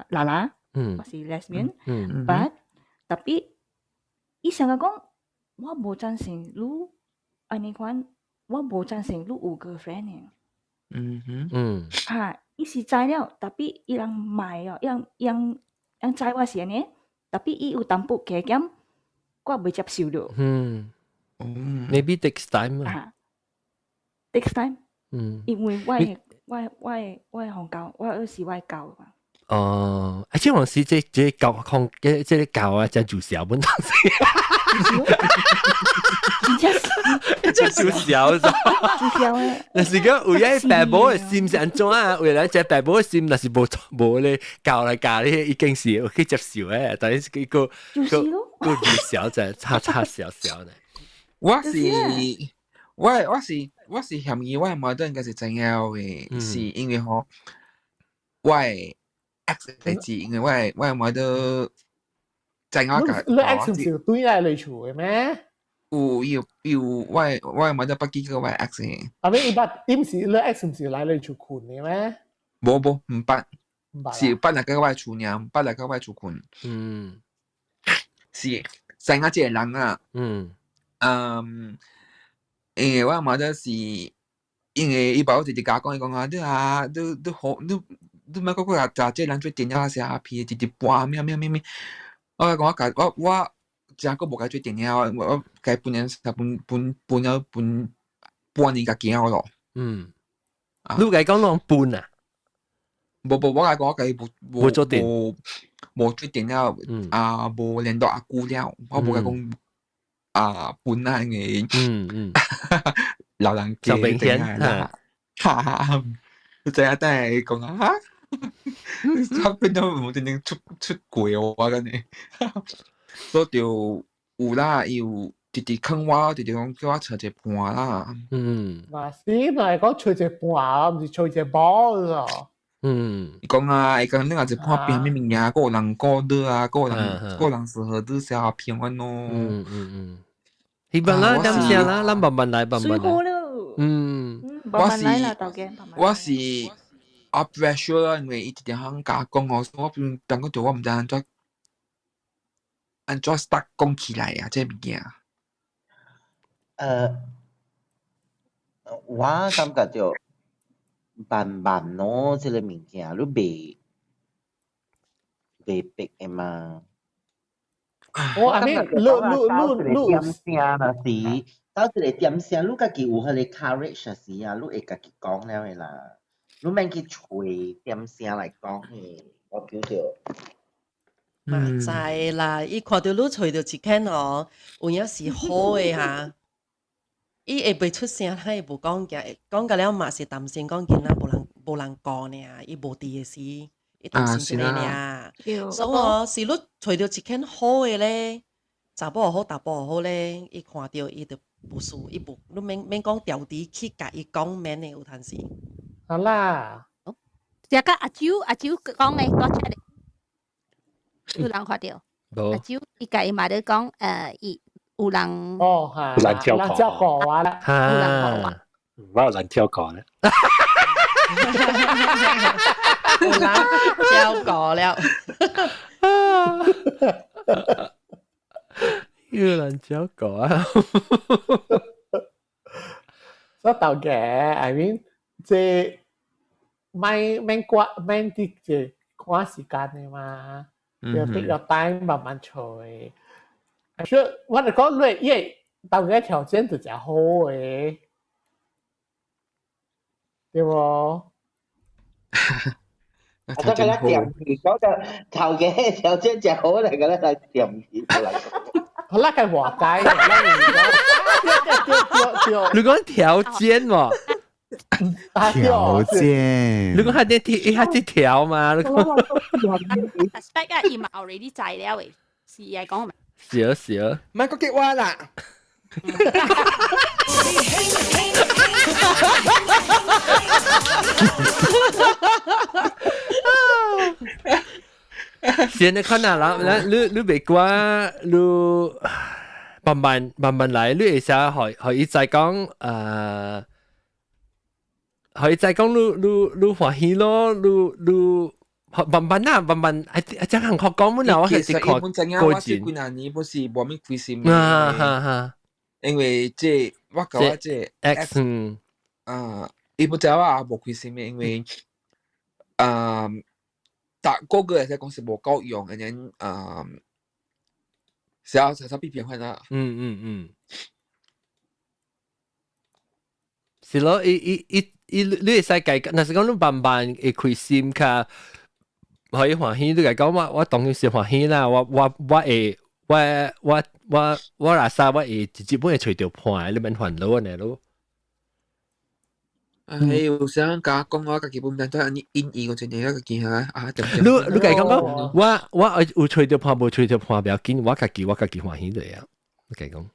K: 娜娜，我是 lesbian，but 特別伊成日講我無贊成你安尼款，我無贊成你有 girlfriend 嘅，嚇，伊是在了，特別伊人買哦，伊人在我是安尼。tapi 伊有淡薄加減，我未接受到。
A: Maybe takes time
K: 啊。takes time。因為我係紅教，我是外教嘛。
A: 哦，即往時即教空即啲教啊，真做小本東西，真做小咗。
K: 做小誒。
A: 但是講為咗爸母嘅心是安怎啊？為咗隻爸母嘅心，那是無咧教嚟教咧，已經是可以接受誒，但係一個小就差少少咧。
H: 我是嫌疑我矛盾嘅是怎樣嘅？是因為嗬，我 X 嚟自，因為我矛盾怎樣嘅？
B: 你 X 唔是對嚟嚟處嘅咩？
H: 有，我矛盾不記個我 X 嘅。
B: 啊，你唔是你 X 唔是嚟嚟處群嘅咩？
H: 冇，唔捌，是捌嚟個我處娘，捌嚟個我處群。是怎樣這人啊？因為我矛盾是。因為伊爸我直接甲講，伊講啊，你啊，你好，你咪嗰個就即人做電腦寫下片，直接播咩，我講我真個無解做電腦，我解半年半年甲驚咯。
A: 你解講啷半啊？
H: 無，我解講我解
A: 無做電，
H: 無做電腦啊，無聯絡阿姑了，我無解講啊半啊嘅。老人家
A: 明顯
H: 啦，你真係真係講啊，差邊都冇真正出軌我嗰啲，所以就有啦，要直直坑我，直直講叫我找一半啦。
B: 嗱，先嚟講找一半，唔是找一包咯。
H: 講啊，伊講你話一半邊咩物嘢，個人講的啊，個人適合啲小片我咯。
A: 希望啦，感謝啦，咱慢慢來。
K: 水好了。慢慢來啦，豆嘅。
H: 我是 up pressure 啦，因為伊直直響加工哦，我邊等個做我唔知安怎 start 講起來啊，這物件。
C: 我感覺就慢咯，這個物件你未逼嘅嘛。
B: 我阿妹，你
C: 點聲啦是，到一個點聲，你家己有迄個 courage 時啊，你會家己講了嘅啦，你免去找點聲來講嘅，我叫做。
D: 知啦，伊看到你找到一間哦，有影是好嘅嚇，伊會袂出聲，他會無講嘅，講個了嘛是擔心講囡仔無人教呢，伊無佇嘅時。擔心呢呀，所以我是你找到一間好嘅咧，查某好，查甫好咧，伊看到伊就不輸，伊不，你免講調啲去甲伊講免嘅有陣時。
B: 好啦，
L: 只個阿舅講嘅多出嚟，有人看到。阿舅伊甲伊嘛咧講，伊有人
B: 哦嚇，人教過我啦，
L: 有人講話，
E: 我有人教過咧。
D: 有人教過了，
A: 有人教過啊！
B: 所以豆嘅，I mean，即免啲即趕時間嘅嘛，要俾個 time 慢慢吹。所以我哋講你，因為豆嘅條件就真好嘅，對喎。
C: 我覺得點皮嗰個頭嘅條件就好嚟嘅咧，係點皮嚟。
B: 好啦，係和解嘅，
A: 你講條件喎？
F: 條件。
A: 你講係啲條嘛？你講。
L: Suspect 啊，伊嘛 already 知了誒，是係講咩？
A: 少，
H: 唔係個激話啦。
A: 先你看下啦，你別講，你慢慢嚟，你會使可以再講可以再講你歡喜咯，你慢慢，即係學講乜啊？我係學過
H: 幾年不是冇咩開心嘅，因為即我講我即
A: X
H: 伊不知我也冇開心嘅，因為但個個也在講是冇夠用，然後少被變換啦。
A: 是咯，你會使改，但是講你慢慢會開心卡。可以歡喜，你嚟講我當然是歡喜啦，我會我拉沙我會直接幫你除掉盤，你免煩惱呢咯。
H: 有時甲講我家己本身都係你因意個前日個見下啊，你
A: 嚟講我有除掉盤無除掉盤，不要緊，我家己歡喜嚟啊，你嚟講。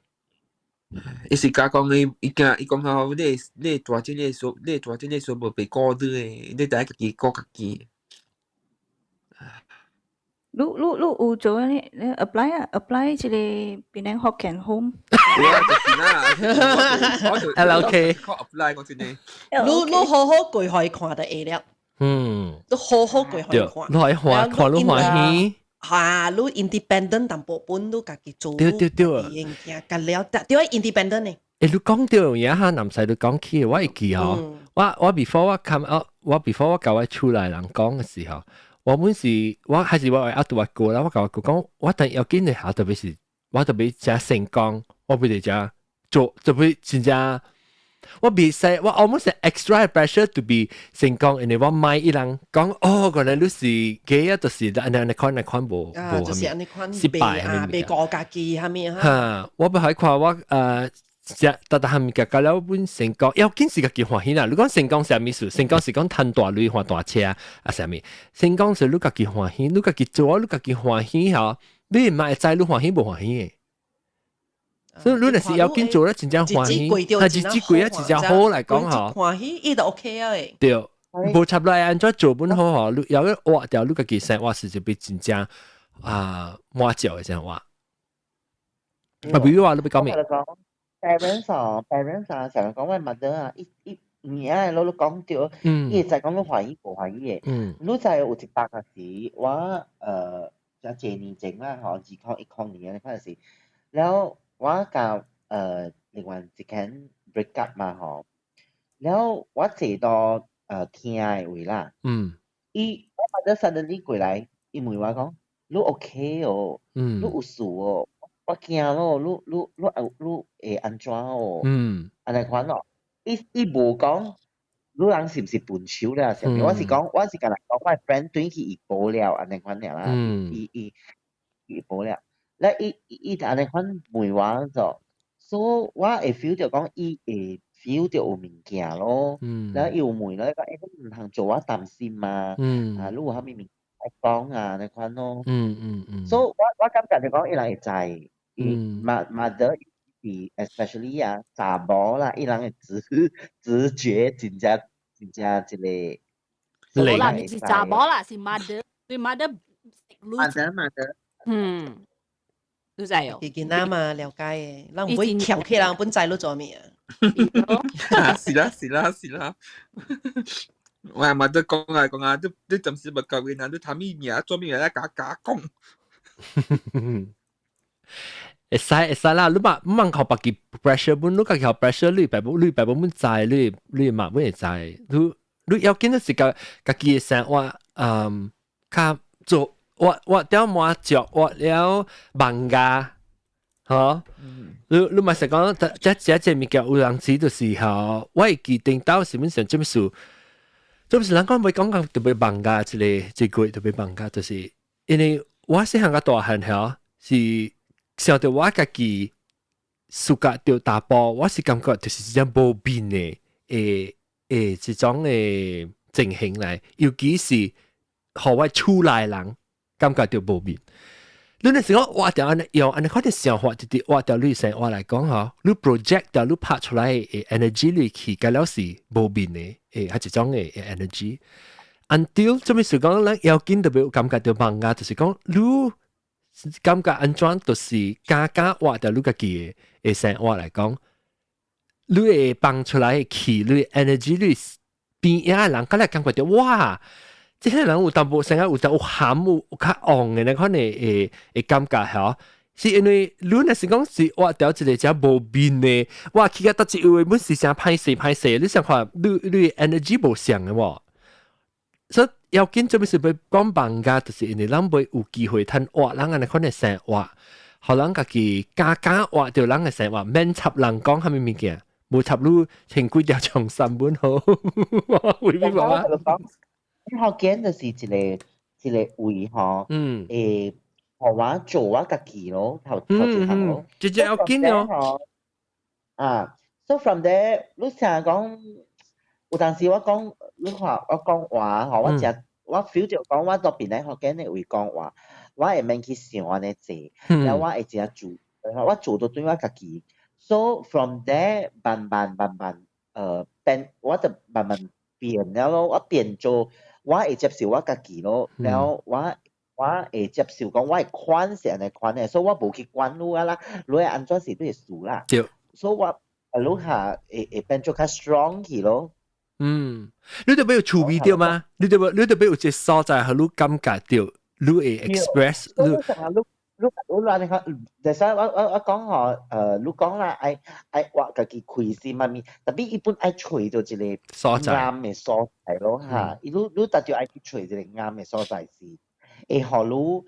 H: 伊是甲講伊講下你大隻你所無被過的誒，你第一家己過家己。
K: 你有做呢？你 apply 即個Penang Hokkien Home。LK。apply
H: 我真係。
D: 你好好規劃看就會了。你好好規劃看。
A: 你可以看你歡喜。
D: 你 independent 淡薄本你家己做。
A: 對。
D: 嘢干了，對 independent 呢？
A: 你講到嘢哈，男仔你講起，我會記哦。我 before 我 come out， 我 before 我教我出來人講嘅時候。我本是我還是我係對我哥啦，我教我哥講，我等要緊嘅下特別是，我特別加成功，我俾你加做，特別真正，我別使，我 almost extra pressure to be 成功，然後我買一人講，原來你是嘅，就是安尼款無，
D: 就是安尼款
A: 失敗
D: 啊，被過家己係咪
A: 哈？我不係看我但係咪夾了本成功？要緊是家己歡喜啦。你講成功是咩事？成功是講賺大鐳換大車啊，啥物？成功是你家己歡喜，你家己做，你家己歡喜嚇。你唔係知你歡喜無歡喜嘅。所以你若是要緊做咧，真正歡喜，係自己貴啊，真正好嚟講嚇。
D: 歡喜伊就 OK 啊誒。
A: 對，無插來按怎做本好嚇。你有咧畫掉你家己生活是就變真正滿足嘅生活。比如話你講咩
C: ？parents 啊，成日講喂 mother 啊，而家老講掉，伊就係講到歡喜無歡喜嘅。你就係有一百個時，我就幾年前啦，201年嗰陣時，然後我教另外一間 break up 嘛嗬，然後我坐到聽嘅位啦，伊我 mother suddenly 過來，伊問我講，你 OK 哦，你有事哦。我驚咯，你會安怎哦？安尼款咯，伊無講，你人是毋是笨手咧？上面我是甲人講，我我 friend 對佢伊保了安尼款爾啦，伊保了，咧伊安尼款問我咗，所以我會 feel 到講伊會 feel 到有物件咯，咧伊有問咧講，你唔通做我擔心嘛？你有啥物物愛講啊？安尼款咯，所以我感覺就講伊人會知。mother especially 啊，查某啦，伊人嘅直覺真正一個。
L: 冇啦，唔是查某啦，是 mother， 對 mother。你知哦？
D: 佢囡仔嘛，了解嘅，人唔會翹起人本仔都做咩
H: 啊？是啦。我係 mother 講啊，你暫時唔夠嘅，你睇咩嘢做咩嘢咧？假講。
A: 會使啦，你唔靠別個 pressure 本，你家己靠 pressure，你白本知，你嘛本會知，你要緊係家己嘅生活，較做我掉滿足，我了忙家，嗬，你咪成講，這物件有人知就是吼，我會記定到基本上這麼數，人講會講特別忙家，這個特別忙家，就是因為我細漢個大漢嗬是。想到我家己暑假掉大波，我是感覺就是一種無變嘅一種嘅情形嚟，尤其是何謂出來人感覺到無變。你那時候畫掉安尼用安尼款嘅想法，直接畫掉你生活嚟講嗬，你 project 掉你拍出來嘅 energy 你去，咁了是無變嘅係一種嘅 energy。until 做咩事講咧，要緊特別感覺到忙啊，就是講你。感覺安怎就是家活掉你家己嘅生活嚟講，你會放出來嘅氣，你 energy 你邊一人，佢嚟感覺到哇，即係人有淡薄成日有淡有鹹有較紅嘅，你可能會感覺嚇，是因為你那時講是活掉一個只無變嘅，哇，佢個得一位本是成歹勢，你想看你 energy 無相嘅喎，所以。要緊做咩事要講忙家，就是因為人會有機會趁活人安尼款嘅生活，互人家己家活着人嘅生活，免插人講啥物物件，無插你前幾條長三本好，會唔會話？
C: 學見就是一個一個位吼，誒，互我做我家己咯，頭一項咯，
A: 直接要緊咯。
C: So from there，你成日講，有陣時我講，你話我講話吼，我 feel 到講我到邊咧學緊你會講話，我會免去想安尼濟，然後我會直接做，我做到對我家己。So from there，慢慢，變，我就慢慢變了咯，我變做。我會接受我家己咯，然後我會接受講我係款是安尼款嘅，所以我無去管你啊啦，你係安怎是你嘅事啦。所以我你下會變做較 strong 去咯。
A: 你特別有處理掉嗎？你特別有一個所在係你感覺到，你會 express
C: 你話你講，就所以我講嗬，你講啦，我家己開心嘛咪，特別一般愛找到一個啱嘅所在咯嚇，你特別愛去找一個啱嘅所在是，會互你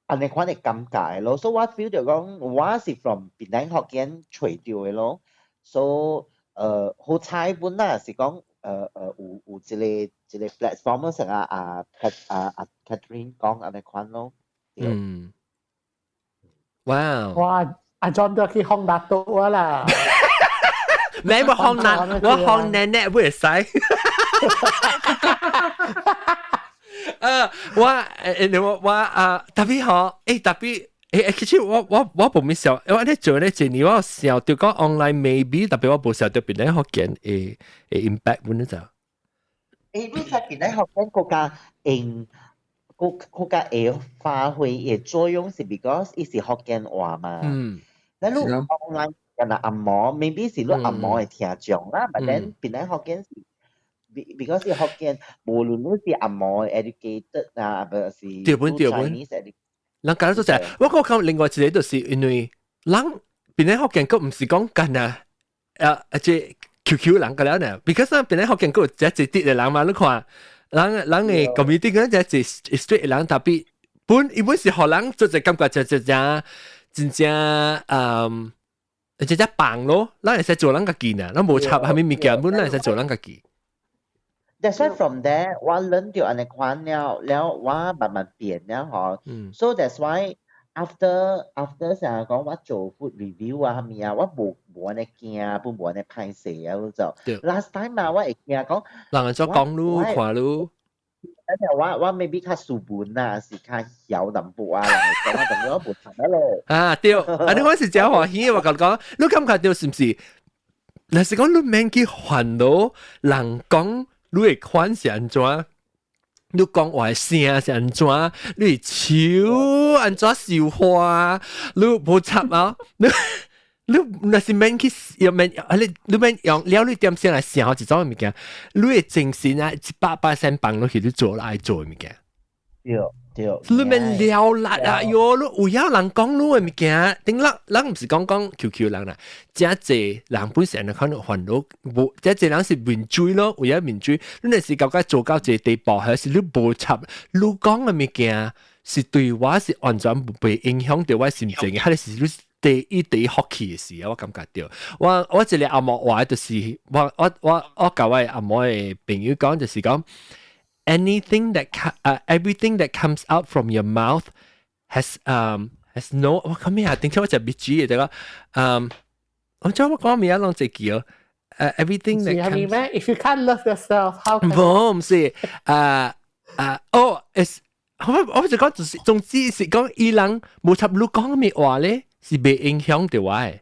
C: 安尼款嘅感覺嘅咯，所以我 feel 到講，我是 from 邊間學見找到嘅咯，所以好彩本啦是講有一個 platform 成Catherine 講安尼款咯，
B: 哇！阿 John 都去烘納到啊啦，
A: 咩我烘納，我烘奶奶會使。我特別好，特別其實我冇咩笑，我咧做咧一年我笑到講 online maybe， 特別我冇笑到邊咧學見誒 impact 本咧就。
C: 你睇邊咧學見國家國家會發揮嘅作用是 because 伊是福建話嘛。那你 online 人阿嬷 ，maybe 是你阿嬷會聽眾啦，but then 邊咧福建是 because 是福建，無論你是阿嬷 educated 啊，或是 Chinese educated。
A: 人講咗就係，我講另外一個就是因為人邊咧福建佢唔是講緊即 QQ 人㗎啦呢 ，because 邊咧福建佢有一啲嘅人嘛，你看。人嘅 community 嗰陣就係 straight 人，特別伊本是學人做就感覺就真正棒咯，人係使做人家己呢，人無插係咪物件本人係使做人家己。
C: That's why from there 我 learn 到安尼款了，我慢慢變了嗬。So that's why after 成日講我做 food review 啊，係咪啊？我無安尼驚，本無安尼歹勢啊，就 last time 啊，我會驚講，
A: 人就講嚕看嚕。
C: 我 maybe 較書本啊，是較曉淡薄啊，人講我就我無讀得咯。
A: 對，你嗰時真歡喜，我講，你感覺到是唔是？若是講你免去煩惱，人講你嘅款是安怎？你講話聲是安怎？你手安怎繡花？你無插啊？你若是免去要免，你免用了你點先來想一種物件，你嘅精神啊100%放落去你做愛做嘅物件。
C: 對，
A: 你免了力啊！喲，你有影人講你嘅物件，頂人唔是講 QQ 人啦，真濟人本身可能煩惱，無真濟人是面追咯，有影面追。你若是到做到一個地步，係是你無插，你講嘅物件是對我是完全唔被影響到我心情嘅，係是你。第一學期嘅時候，我感覺到，我一個阿嬷話就是我教我阿嬷嘅朋友講就是講 ，everything that comes out from your mouth has no 我講咩啊？點解我就別注意咗我講咩啊？兩隻字哦，everything that comes
B: If you can't love yourself, how can？
A: 唔是我就講就是總之是講伊人冇插你講咩話咧。是被影響到我嘅。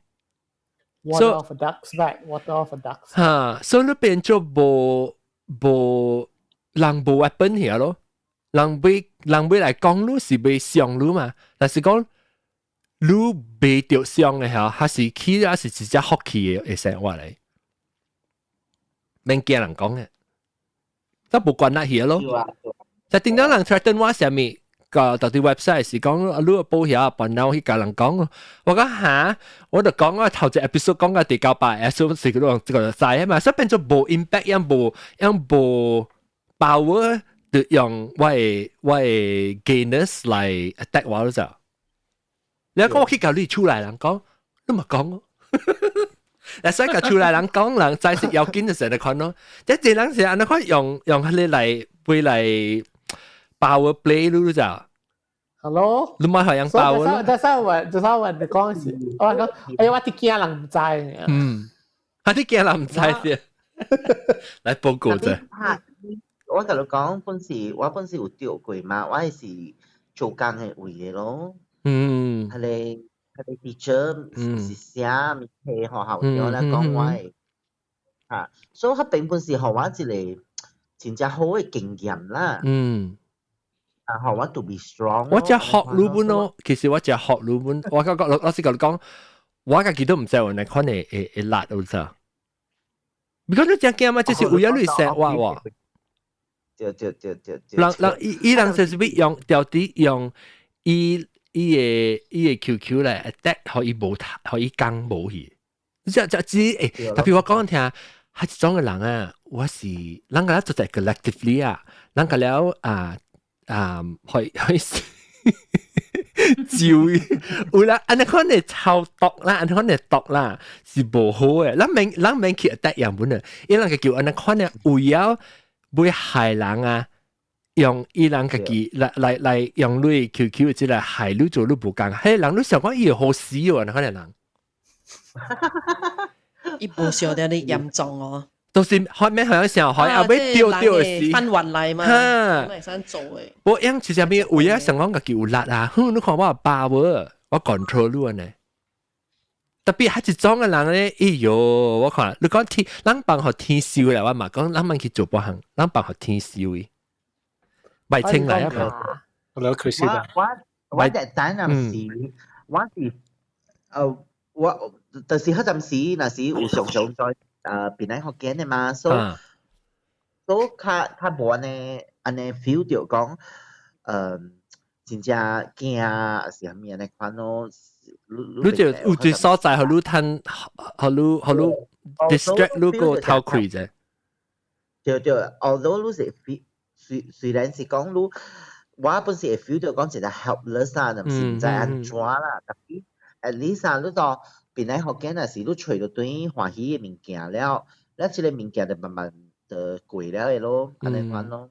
B: Water of a duck's back, water of a duck's。
A: 所以你變咗無人無 weapon here 咯，人被來講你是被傷你嘛，但是講你被着傷嘅嚇，還是起還是直接學起嘅生活嚟，免驚人講嘅，都無關那嘢咯。就點解人 threaten 我上面？個到啲 website 是講你個保險辦到去教人講咯，我講嚇，我就講我頭隻 episode 講個第9百 episode 是嗰個曬啊嘛，所以變咗冇 impact 冇 power 就用我嘅 gainers 嚟 attack 我咯就，你講我去教你出嚟人講，你咪講咯，嗱所以教出嚟人講人再食有見就成日看咯，即係人成日你可以用佢嚟會嚟。power play 你知道？
B: Hello，
A: 你咪係用 power。
B: 就係話你講時，我講我啲驚人唔知嘅。
A: 啲驚人唔知嘅。嚟報告啫。
C: 我同你講，我本時有釣過嘛，我係是做工嘅位嘅咯。係你 teacher 是寫咪喺學校咗啦，講我係所以佢並本是學我一個真正好嘅經驗啦。學我 to be strong。
A: 我只學日本咯，其實我只學日本。我個老師講講，我自己都唔知我嚟看你辣到咋。because 你只驚嘛，就是為咗你食話喎。伊人就是必用到底用伊個 QQ 嚟 attack 可以冇可以講冇去。就知誒，特別我講聽，係一種嘅人啊，我是人個咧做在 collectively 啊，人個了可以照有啦，安尼可能超毒啦，安尼可能毒啦，是無好嘅。咱免去 attack 樣本啊，伊人個叫安尼可能為了要害人啊，用伊人家己來用你 QQ 之來害你做你無講，嘿人你想講伊好死喎，安尼可能人。
D: 伊無想到你嚴重哦。
A: 都是開咩響時候開後尾掉嘅
D: 事，分運嚟嘛，咁嚟想做嘅。
A: 我因其實邊為咗想講個叫辣啊，你看我包喎，我 control 你呢。特別係一種嘅人咧，哎呦，我看你講天，咱幫學天燒啦，我嘛講咱們去做不行，咱幫學天燒嘅，咪清嚟啊嘛。
E: 我就知啦。
C: 我就等陣時，我就是嗰陣時，那時有常常在。邊喺學緊嘅嘛，所以較無安尼 feel 到講，真正驚啊，是蝦米安尼款咯。
A: 你就有啲所在，互你趁，互你 distract 你個頭盔啫。
C: 對，although 你是雖然是講你，我本時會 feel 到講真係 helpless 啊，就唔知安怎啦，特別 at least 啊，你就。邊喺學緊嗰時，都除到對歡喜嘅物件了，你即個物件就慢慢就過了嘅咯，安尼款咯。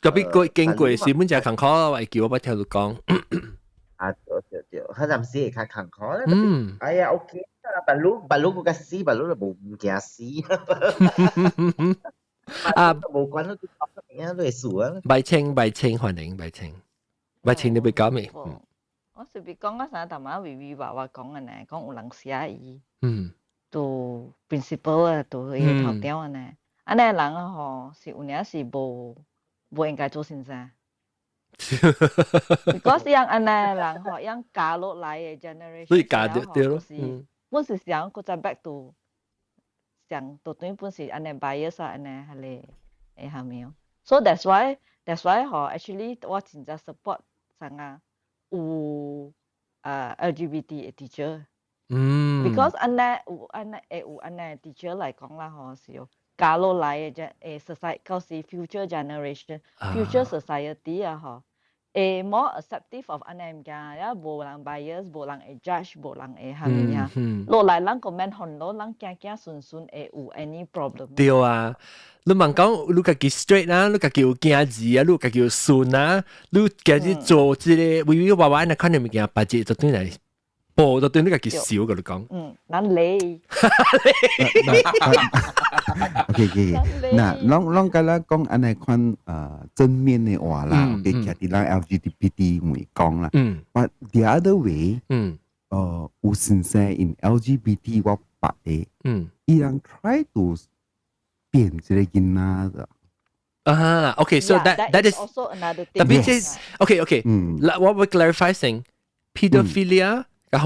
A: 特別過經過時，本就係坎坷，會叫我不聽你講。
C: 對，嗰陣時係較坎坷啦。哎呀 ，OK 啦，白鹿個死，白鹿就冇唔驚死。冇關都都係數啊。
A: 白青歡迎白青你會講咩？
K: 我特別講嗰陣，頭晚維話講嘅呢，講有人寫伊，做 principal 啊，做佢頭條嘅呢，安尼人啊吼是有影是無應該做先生。嗰時樣安尼人吼，樣加落來嘅 generation，
A: 所以加掉咯。
K: 本時想佢就 back to 想到對本時安尼 bias 啊，安尼係咧誒係咪？ So that's why 吼 actually 我真正 support 上啊。有LGBT teacher，because 安尼 teacher 嚟講啦，嗬是有加落來嘅啫，society 嗰時 future generation、future society 啊，嗬，more acceptive of 安尼嘅，因為無人 bias，無人會 judge，無人會係咪啊？落來人 comment 很多，人行順會有 any problem。
A: 對啊。你問講，你家己 straight 啊，你家己有驚字啊，你家己有順啊，你家己做即個微娃娃那看你物件，把隻就對嚟，播就對你家己笑嘅你講。
K: 難理。
F: OK，嗱，啷個啦講安尼款正面嘅話啦，OK，其實咱 LGBT 會講啦。But the other way，有先生 in LGBT 我白嘅，伊人 try to變這個囡仔的。
A: Okay，so that is
K: also another thing.
A: 特別係 OK，我會 clarify 先 pedophilia 嘅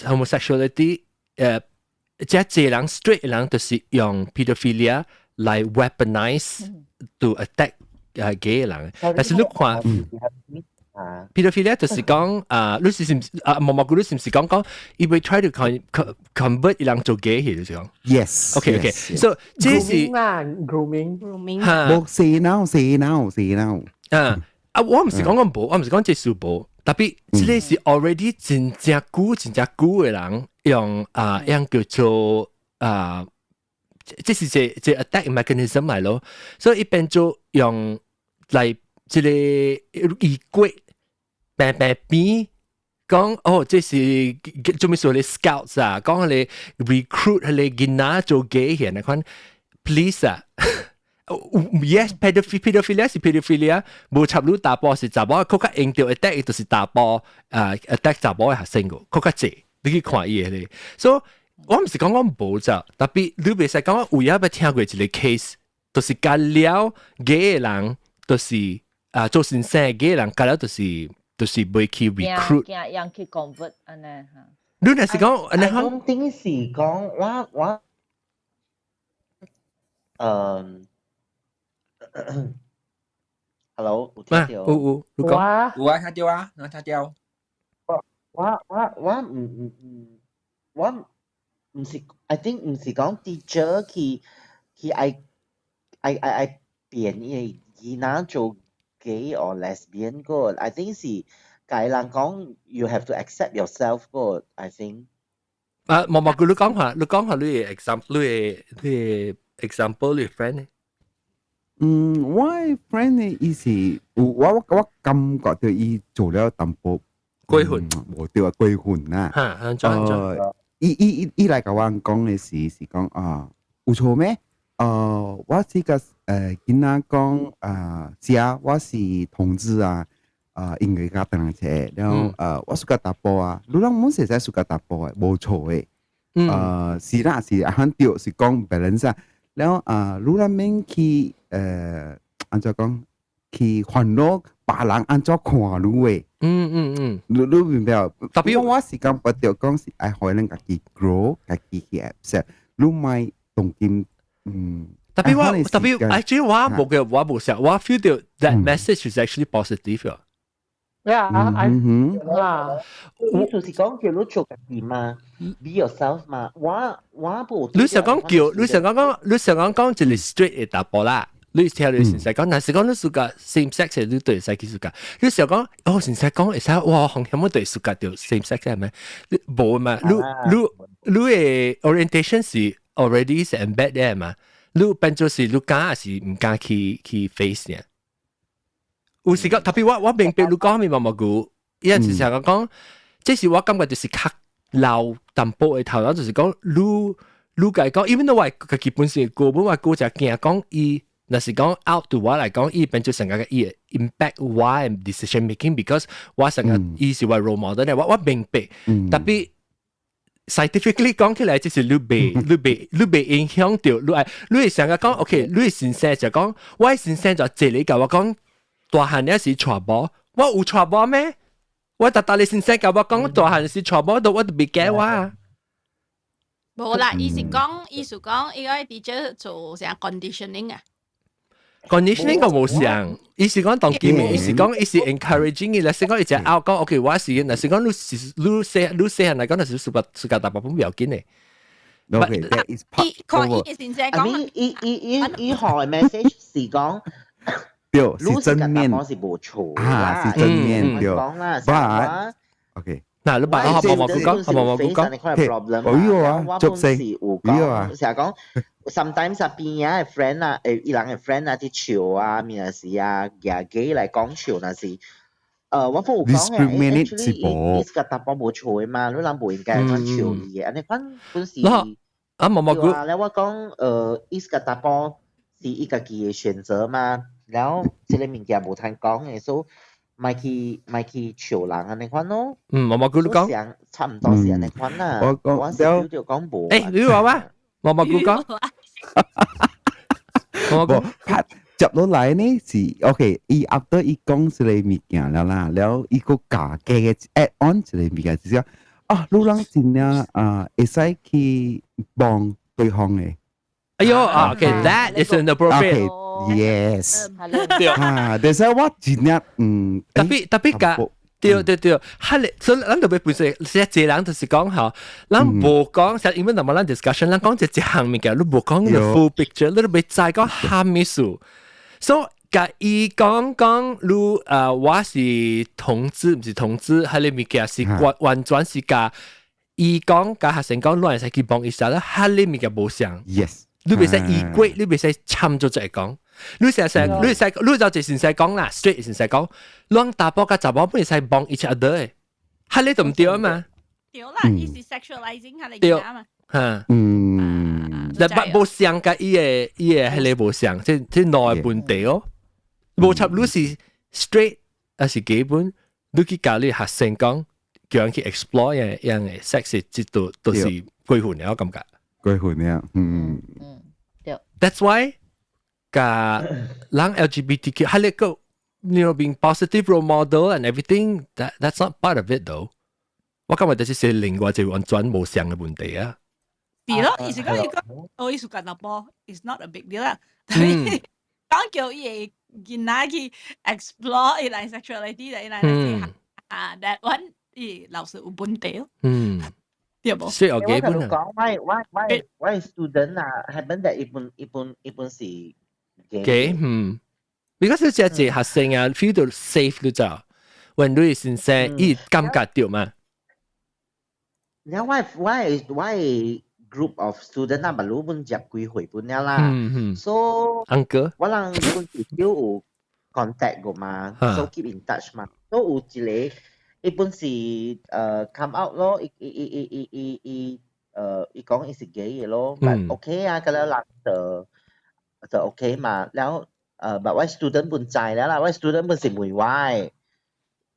A: homosexuality，即係人 straight 人就是用 pedophilia 來 weaponize to attack gay 人，但是你看。pedophilia 就是講你是唔你是唔是講伊會 try to convert 人做 gay 嘅就是講
F: yes
A: OK，so 這是
B: grooming
F: 冇洗腦
A: 我唔是講冇，我唔是講這是冇，特別這是 already 真正古嘅人用樣叫做這是這 attack mechanism 嚟咯，所以一邊就用嚟即个衣櫃平平邊講哦，這是做咩說你 scouts 啊？講你 recruit 你囡仔做嘅嘢，你看 please 啊，yes pedophilia 是 pedophilia， 無插入打波是查某，佢較應到 attack 就是打波attack 查某嘅學生個，佢較濟，你去看伊咧，所以我唔是講我無咋，特別你袂使講我有影捌聽過一個 case，就是假了嘅人，就是做先生嘅人，假了就是袂去 recruit，
M: 驚去 convert 安尼嚇。
A: 你若是講安尼講，
C: 我頂是講我hello， 有聽到？
A: 有，你講。
H: 有啊，聽到啊，我聽到。
C: 我唔是 ，I think 唔是講 teacher 佢愛變伊囡仔做 gay or lesbian 個 ，I think 是介人講 you have to accept yourself 個 ，I think。
A: 毛毛哥，你講下你嘅 example， 你嘅 example， 你 friend 呢？
F: 我 friend 呢，伊是我感覺到伊做了淡薄
A: 鬼混，
F: 無對啊鬼混啦。伊來甲我講嘅是講有錯咩？我是個囡仔講寫我是同志啊，應該甲當車，然後我是個打波啊，你人冇寫在是個打波嘅，冇錯嘅。是啦，是很對，是講 balance 啊。然後你人免去安怎講？去煩惱別人安怎看你嘅。你明白？特別我是講不掉講是愛可能家己 grow， 家己去 accept， 你咪動機
A: 特別actually 我冇想，我 feel 到 that message is actually positive 啊。
C: 你就是講叫你做家己嘛 ，be yourself 嘛。我冇。
A: 你想講一個 straight 嘅答案啦。你聽你先生講，但是講你暑假 same sex 嘅，你對使幾暑假？你時候講，先生講，會使哇，紅險乜對暑假掉 same sex 係咪？冇嘛？你嘅 orientation 是 already 是 embed 嘅嘛？你變咗是你敢還是唔敢去 face 呢？有時講特別我明白你講咩嘛句，有陣時成日講，即是我感覺就是較老淡薄嘅頭腦，就是講你講，因為我係基本上個本話個就驚講伊。那是講 out to 我嚟講，伊變做成個伊 impact 我 decision making because 我成個伊是話 role model 咧，我明白，特別 scientifically 講起來，就是你被影響到，你係成個講 OK， 你係先生就講，我係先生就這裡教我講，大漢你是傳播，我有傳播咩？我特你先生教我講，大漢是傳播到我就別驚我。
L: 冇啦，意思講，依個 teacher 做成 conditioning 啊。
A: conditioning 我冇想，伊是講當見面，伊是encouraging 嘅，嗱是講伊只 out 講 OK， 我是嗱是講你細嚟講，嗱是暑假大部分唔要緊嘅。
F: Okay, that is part of
C: it. 伊學 message 是講，
F: 對，是正面，
C: 是冇錯
F: 是正面對。But OK。嗱，你把我冇講，我有啊，足成，有啊，
C: 成日講 sometimes 邊啊係 friend 啊，伊人係 friend 啊啲潮啊，面是啊，廿幾嚟講潮那是，我父母講嘅 actually 伊個答案冇錯嘛，你諗冇應該講潮嘢，你講本時
A: 冇
C: 咧，我講伊個答案是伊個嘅選擇嘛，然後即係物件冇聽講嘅，所以。咪去潮人安尼款咯，
A: 毛毛哥你講，
C: 差唔多是安尼款啦。我是叫條講無。
A: 你話咩？毛毛哥講，
F: 毛毛哥接落嚟呢是 OK， 伊 after 伊講一個物件了啦，แล้ว伊個加嘅 add on 一個物件就是講你人真正會使去幫對方嘅。
A: 哎呦，OK，that is inappropriate。Yes，
F: 但是我真正
A: 特別㗎，對，係，所以咱特別本身，實際人就是講嚇，咱無講，實因為咱們 discussion，咱講一項物件，你無講 the full picture，你都未知講蝦米數，所以甲伊講你我是同志，唔是同志，係你物件是完全是甲伊講甲學生講，你係使去幫伊啥啦，係你物件無相。
F: Yes。
A: 你袂使依歸，你袂使參咗就係講。你就先使講啦 ，straight 先使講，兩打波甲查某本使幫 each other 誒，係你都唔對啊嘛。
L: 對啦，伊是 sexualizing 下嚟㗎嘛。
A: 嚇，但冇相㗎，伊個係你冇相，即內本地哦。冇插你是 straight 還是基本，你去教你學生講，叫人去 explore 樣嘅 sex 即都是歸混了感覺。
F: 歸混了，
M: 對。
A: That's why 個人 LGBTQ 係你個 being positive role model and everything that's not part of it though。我感覺就是寫另外就完全冇相嘅問題啊。
L: 係咯，意思講我意思講到波 ，it's not a big deal 啦。講叫伊見哪去 explore 伊來 sexuality 嚟嚟that one 伊老師有問題。對冇？
A: 所以我基本
C: 講，why student 啊，係本地一本是
A: gay，because 你只係學生啊 ，feel 到 safe 你就，when 你先生，伊感覺到嘛。
C: แล้ว why group of student 啊，บรรลุบุญจับกุยหวยปุ่นเนี่ยล่ะ so ว่าหลังคนติดอยู่ contact กูมา so keep in touch มา so อุจิเลอีปุ่นสิcome out 咯อี講อีสิ gay 咯 but okay อ่ะก็แล้วหลังจะ okay มาแล้วแบบว่า student บุญใจแล้วล่ะว่า student บุญสิมวยไหว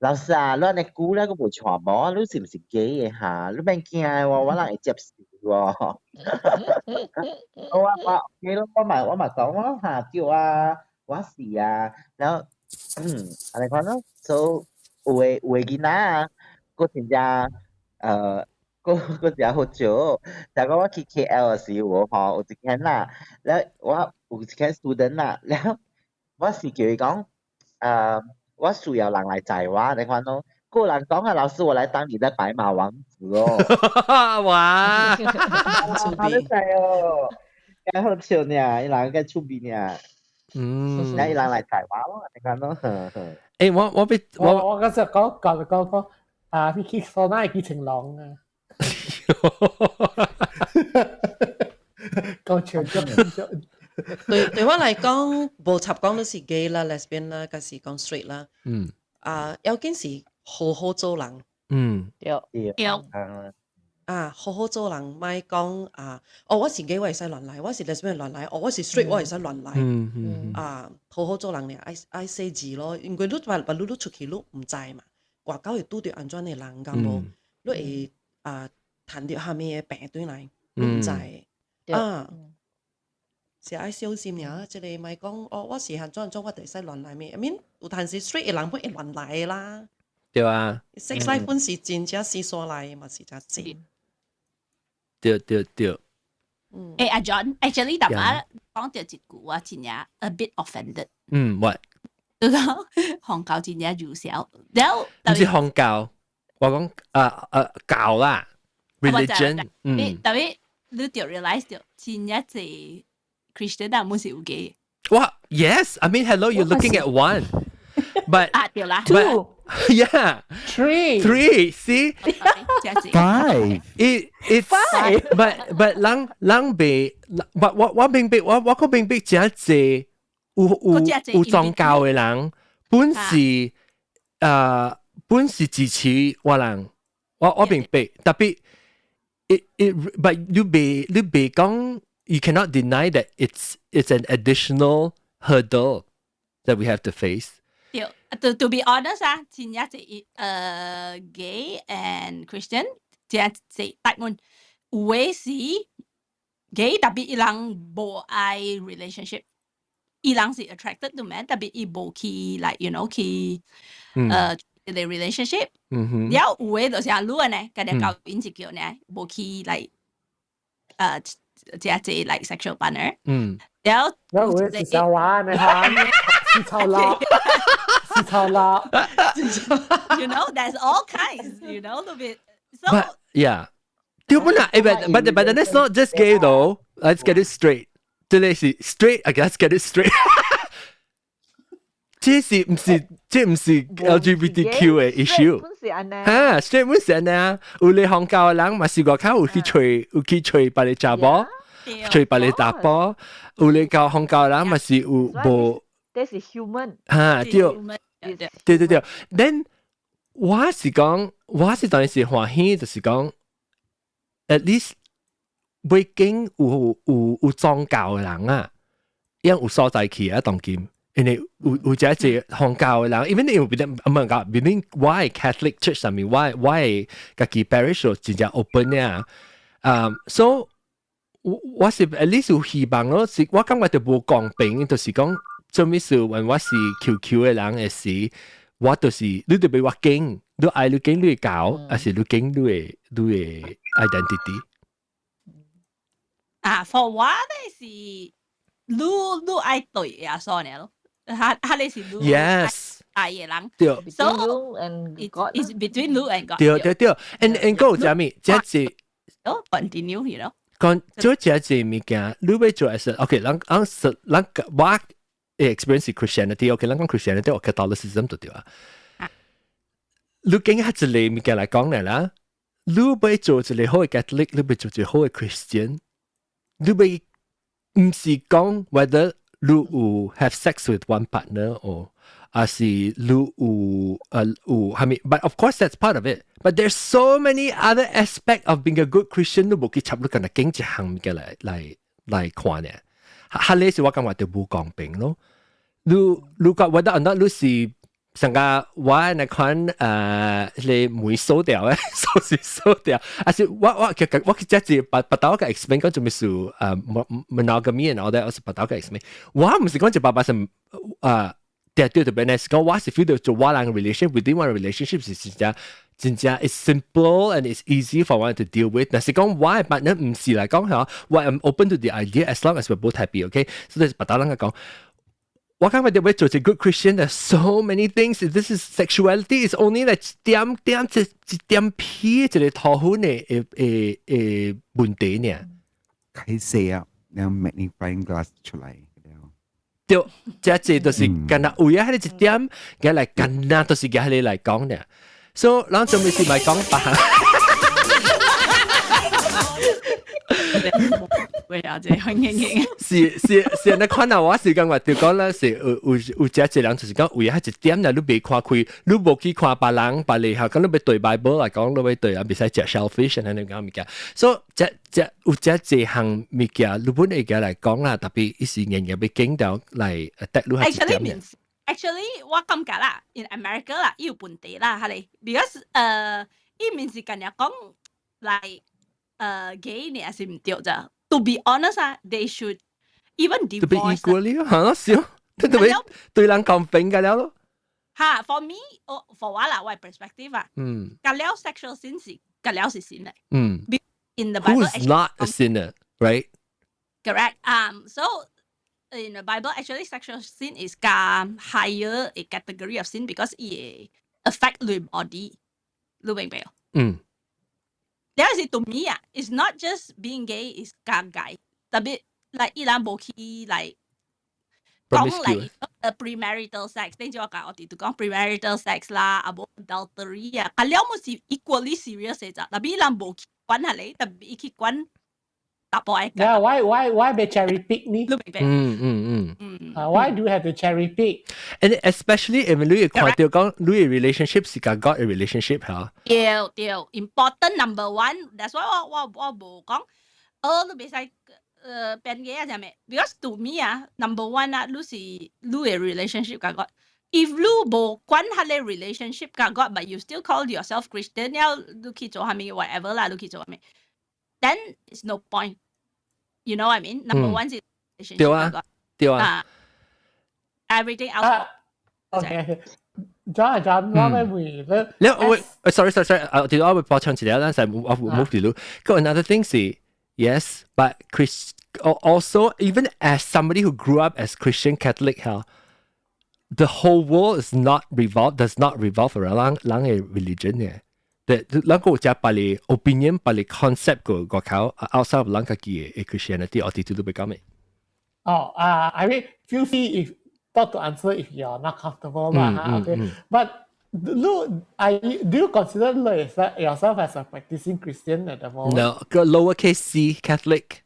C: 老師啊，你估咧個無錯冇，你是唔是假嘅嚇？你免驚喎，我人會接受喎。我咪講咯嚇，叫啊，我是啊，然後安尼講咯，所以有嘅囡仔啊，個真正個真好笑，但係我去 KL 嘅時候嗬，有一間啦，แล้ว我有一間 student 啦，แล้ว我是叫佢講我需要人嚟載我，你看咯，個人講啊，老師我來當你的白馬王子哦。
A: 哇！
C: 好睇哦，幾好笑呢，伊人幾出名呢。然後伊人嚟載我咯，你看咯。
A: 誒，我
B: 嗰時講啊，พี่คิดโซน่ากี่ถึงร้อง啊。夠長咗。
D: 對我嚟講，無插講都是 gay 啦、lesbian 啦，還是講 straight 啦。有件事好好做人。好好做人，咪講我是 gay 我係使亂來，我是 lesbian 亂來，我是 straight 我係使亂來。好好做人咧，愛寫字咯，因為你出去你唔知嘛，外口會拄到安怎嘅人咁無，你會談到下面嘅病對嚟，你唔知是愛小心呀，即係咪講我是行裝我哋使亂來咩？I mean 有陣時 straight 嘅人本會亂來啦。
A: 對啊。
D: sex life 本是真正是所來嘛，是真正。
A: 對。
L: 阿 John actually 大家講到一句我真係 a bit offended。what？ 就講韓教真係弱小，然後
A: 唔是韓教，我講教啦 ，religion。
L: 特別你就 realize 到真係係。Christian 但冇少嘅。
A: 哇 ，yes， I mean hello, you're looking at one, but
L: 對啦
B: ，two,
A: yeah, three, see,
F: five,
A: it's five, but 人被，我明白，我個明白真係有宗教嘅人，本是支持我人，我明白，特別，but 你別講。You cannot deny that it's an additional hurdle that we have to face.
L: To be honest 真係gay and Christian 真係大門有嘅是 gay 特別伊人冇愛 relationship， 伊人是 attracted to man， 特別伊冇去 like you know 去the relationship， 然後有嘅就是阿女呢，佢哋教演就叫呢冇去 like 即係 like sexual partner， 然後
B: 我是小娃你看，是臭佬
L: ，you know there's all kinds， you know a bit。But
A: yeah， 對本啊，but that's not just gay though. Let's get it straight。即係 straight，let's get it straight。這唔是 LGBTQ 嘅 issue。嚇 ，straight 本是安尼啊，有你韓教嘅人嘛是外口有去吹把你查某，最白你打波，有你教香港人咪是有無
M: This is human.
A: 嚇對。Then 我是講，我是當然是歡喜，就是講 at least 背景有宗教嘅人啊，因有所在去啊，當今。因為有只宗教嘅人，even 因為唔係講，between why Catholic Church 上面 why 家己 parish 真正 open 咧，so 我是 at least 有希望咯，是我感覺就無公平，就是講做咩事，when 我是 QQ 嘅人嘅時，我就是你就俾我驚，你愛你驚你搞，還是你驚你嘅 identity？
L: for 我咧是你愛對呀，所以咯。他哋是
A: yes
L: 愛嘅人，
A: 對
L: ，so it's between you and God。
A: 對，and 個就咩？即係
L: continue 去咯。
A: 講做即係物件，你要做係，OK，人我 experience Christianity，OK，人講 Christianity 或 Catholicism 都對啊。你經下一類物件嚟講嚟啦，你要做一個好嘅 Catholic， 你要做一個好嘅 Christian， 你要唔是講 whether you have sex with one partner or 還是你有係咪 ？But of course that's part of it. But there's so many other aspects of being a good Christian. 你冇去插你咁經濟行嘅嚟看呢？下呢時我感覺就冇公平咯。你講 whether or not 你是成個我嚟看你每收掉咧，收掉。還是我其實只把刀嘅 explain 講做咩事monogamy and all that， 我是把刀嘅 explain。我唔是講就爸爸是對對對 ，business 講我是 feel 到做我兩個 relationship within one relationship 是真正 is simple and it's easy for one to deal with。但是講我嘅 partner 唔是嚟講嚇，我 am open to the idea as long as we're both happy，OK？ 所以把刀兩個講。我感覺你要做一個 good Christian， there's so many things. This is sexuality is only like 一點皮一個頭髮嘅問題呢。
F: 開始啊，然後 magnifying glass 出嚟。
A: 對，即就是干那為咗係一點，嘅嚟干那都是嘅你嚟講呢。所以，咱做咩事咪講白？
L: 會了解，很認認。
A: 是，你看到我是講話，就講啦，是有隻人就是講，為咗一點啦，你未看開，你冇去看別人，別你嚇，咁你要對 Bible 嚟講，你要對啊，別使食 shellfish 啊，你講物件，所以有隻項物件，你本嚟嘅嚟講啦，特別一時人要經到嚟得你係一點嘅。
L: Actually， 我感覺啦 ，in America 啦，要本地啦，係咪 ？Because 呢面是近日講嚟gay 呢係唔對咋。To be honest 啊 ，they should even divorce。To be
A: equally 嚇，少，對人公平嘅了咯。
L: 嚇 ，for me， for 我啦，我係 perspective 啊。隔了 sexual sin 是隔了是 sin 嚟。In the Bible,
A: who's not a sinner, right?
L: Correct. So in the Bible, actually, sexual sin is higher a category of sin because it affect the body. 你明唔明？There is to me, it's not just being gay, it's gay. 特別 like 依兩部戲 like 講 like premarital sex， 等住我哋都講 premarital sex 啦，about adultery 啊，咁冇是 equally serious 嘅咋，特別依兩部戲關係你，特別一起關打波嘅。
B: Yeah, why they cherry pick 呢？Why do you have to cherry pick?
A: And especially if 你看到講你嘅 relationship 是講 God 嘅 relationship 嚇。
L: 對 important number one. That's why 我冇講，你別使變嘅啊，係咪 ？Because to me number one 你是你嘅 relationship 講 God。If 你冇關係嘅 relationship 講 God，but you still call yourself Christian， 你去做係咪 whatever 啦，你去做係咪 ？Then it's no point. You know what I mean? Number one is relationship.
A: 對啊。
L: Everything else.
B: Okay. John， 我咪會。
A: 你 sorry， 我會補充一下，但係我 move 啲路。個 another thing 是 yes, but also even as somebody who grew up as Christian Catholic, the whole world does not revolve around a religion 嘅。咱個只把你 opinion 把你 concept 個考 outside of 咱自己嘅 Christianity， 我哋都會講咩
B: ？I mean, feel free if not to answer if you're not comfortable 啦。Okay, but do you consider yourself as a practicing Christian at the moment?
A: No, lowercase c Catholic.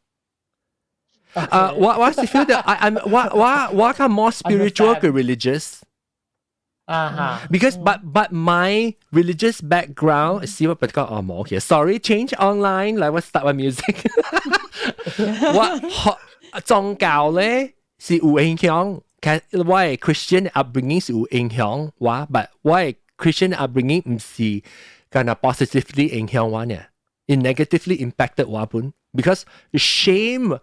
A: 我是 feel that I'm 我較 more spiritual 嘅 religious。Because but my religious background see what but got more here. Sorry, change online. Like what start with music. 我宗教咧是有影響，我嘅 Christian upbringing 是有影響我，but 我嘅 Christian upbringing 唔是咁啊 positively 影響我呢， it negatively impacted 我本 because shame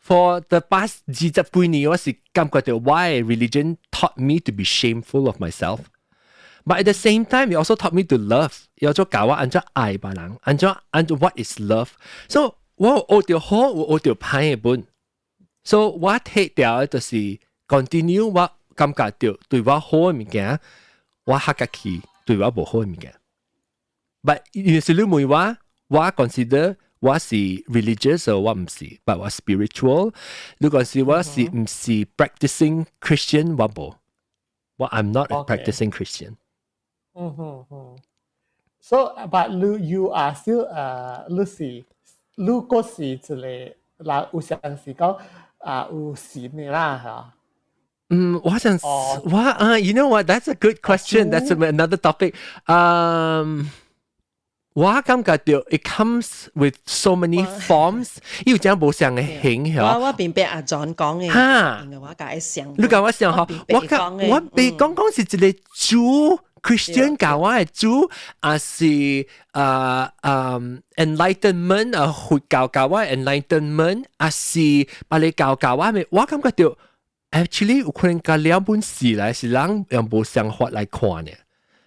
A: for the past 20幾年我是感覺到 why religion taught me to be shameful of myself. But at the same time, it also taught me to love. 有咗教我按照愛別人，按照 what is love. So 我學到好，我學到歹嘅本。So 我睇到就是 continue 我感覺到對我好嘅物件，我學家去對我唔好嘅物件。But 有時你問我 consider 我是 religious 我唔是 ，but 我 spiritual。如果是我是唔是 practicing Christian 我冇，我 I'm not a practicing Christian。So
B: but you are still Lucy， 你嗰時一個嗱有相是講有神嘅啦嚇。
A: 我想you know what? That's a good question. That's another topic. 我感覺到 it comes with so many forms， 有種無相嘅形象。
D: 我邊俾阿 John 講嘅，我解想。
A: 你講我想嗬，我被講是一個主 Christian 教我係主，還是enlightenment 佛教教我 enlightenment， 還是巴黎教教我咪？我感覺到 actually 有可能個兩本事嚟，是人用無相法來看嘅。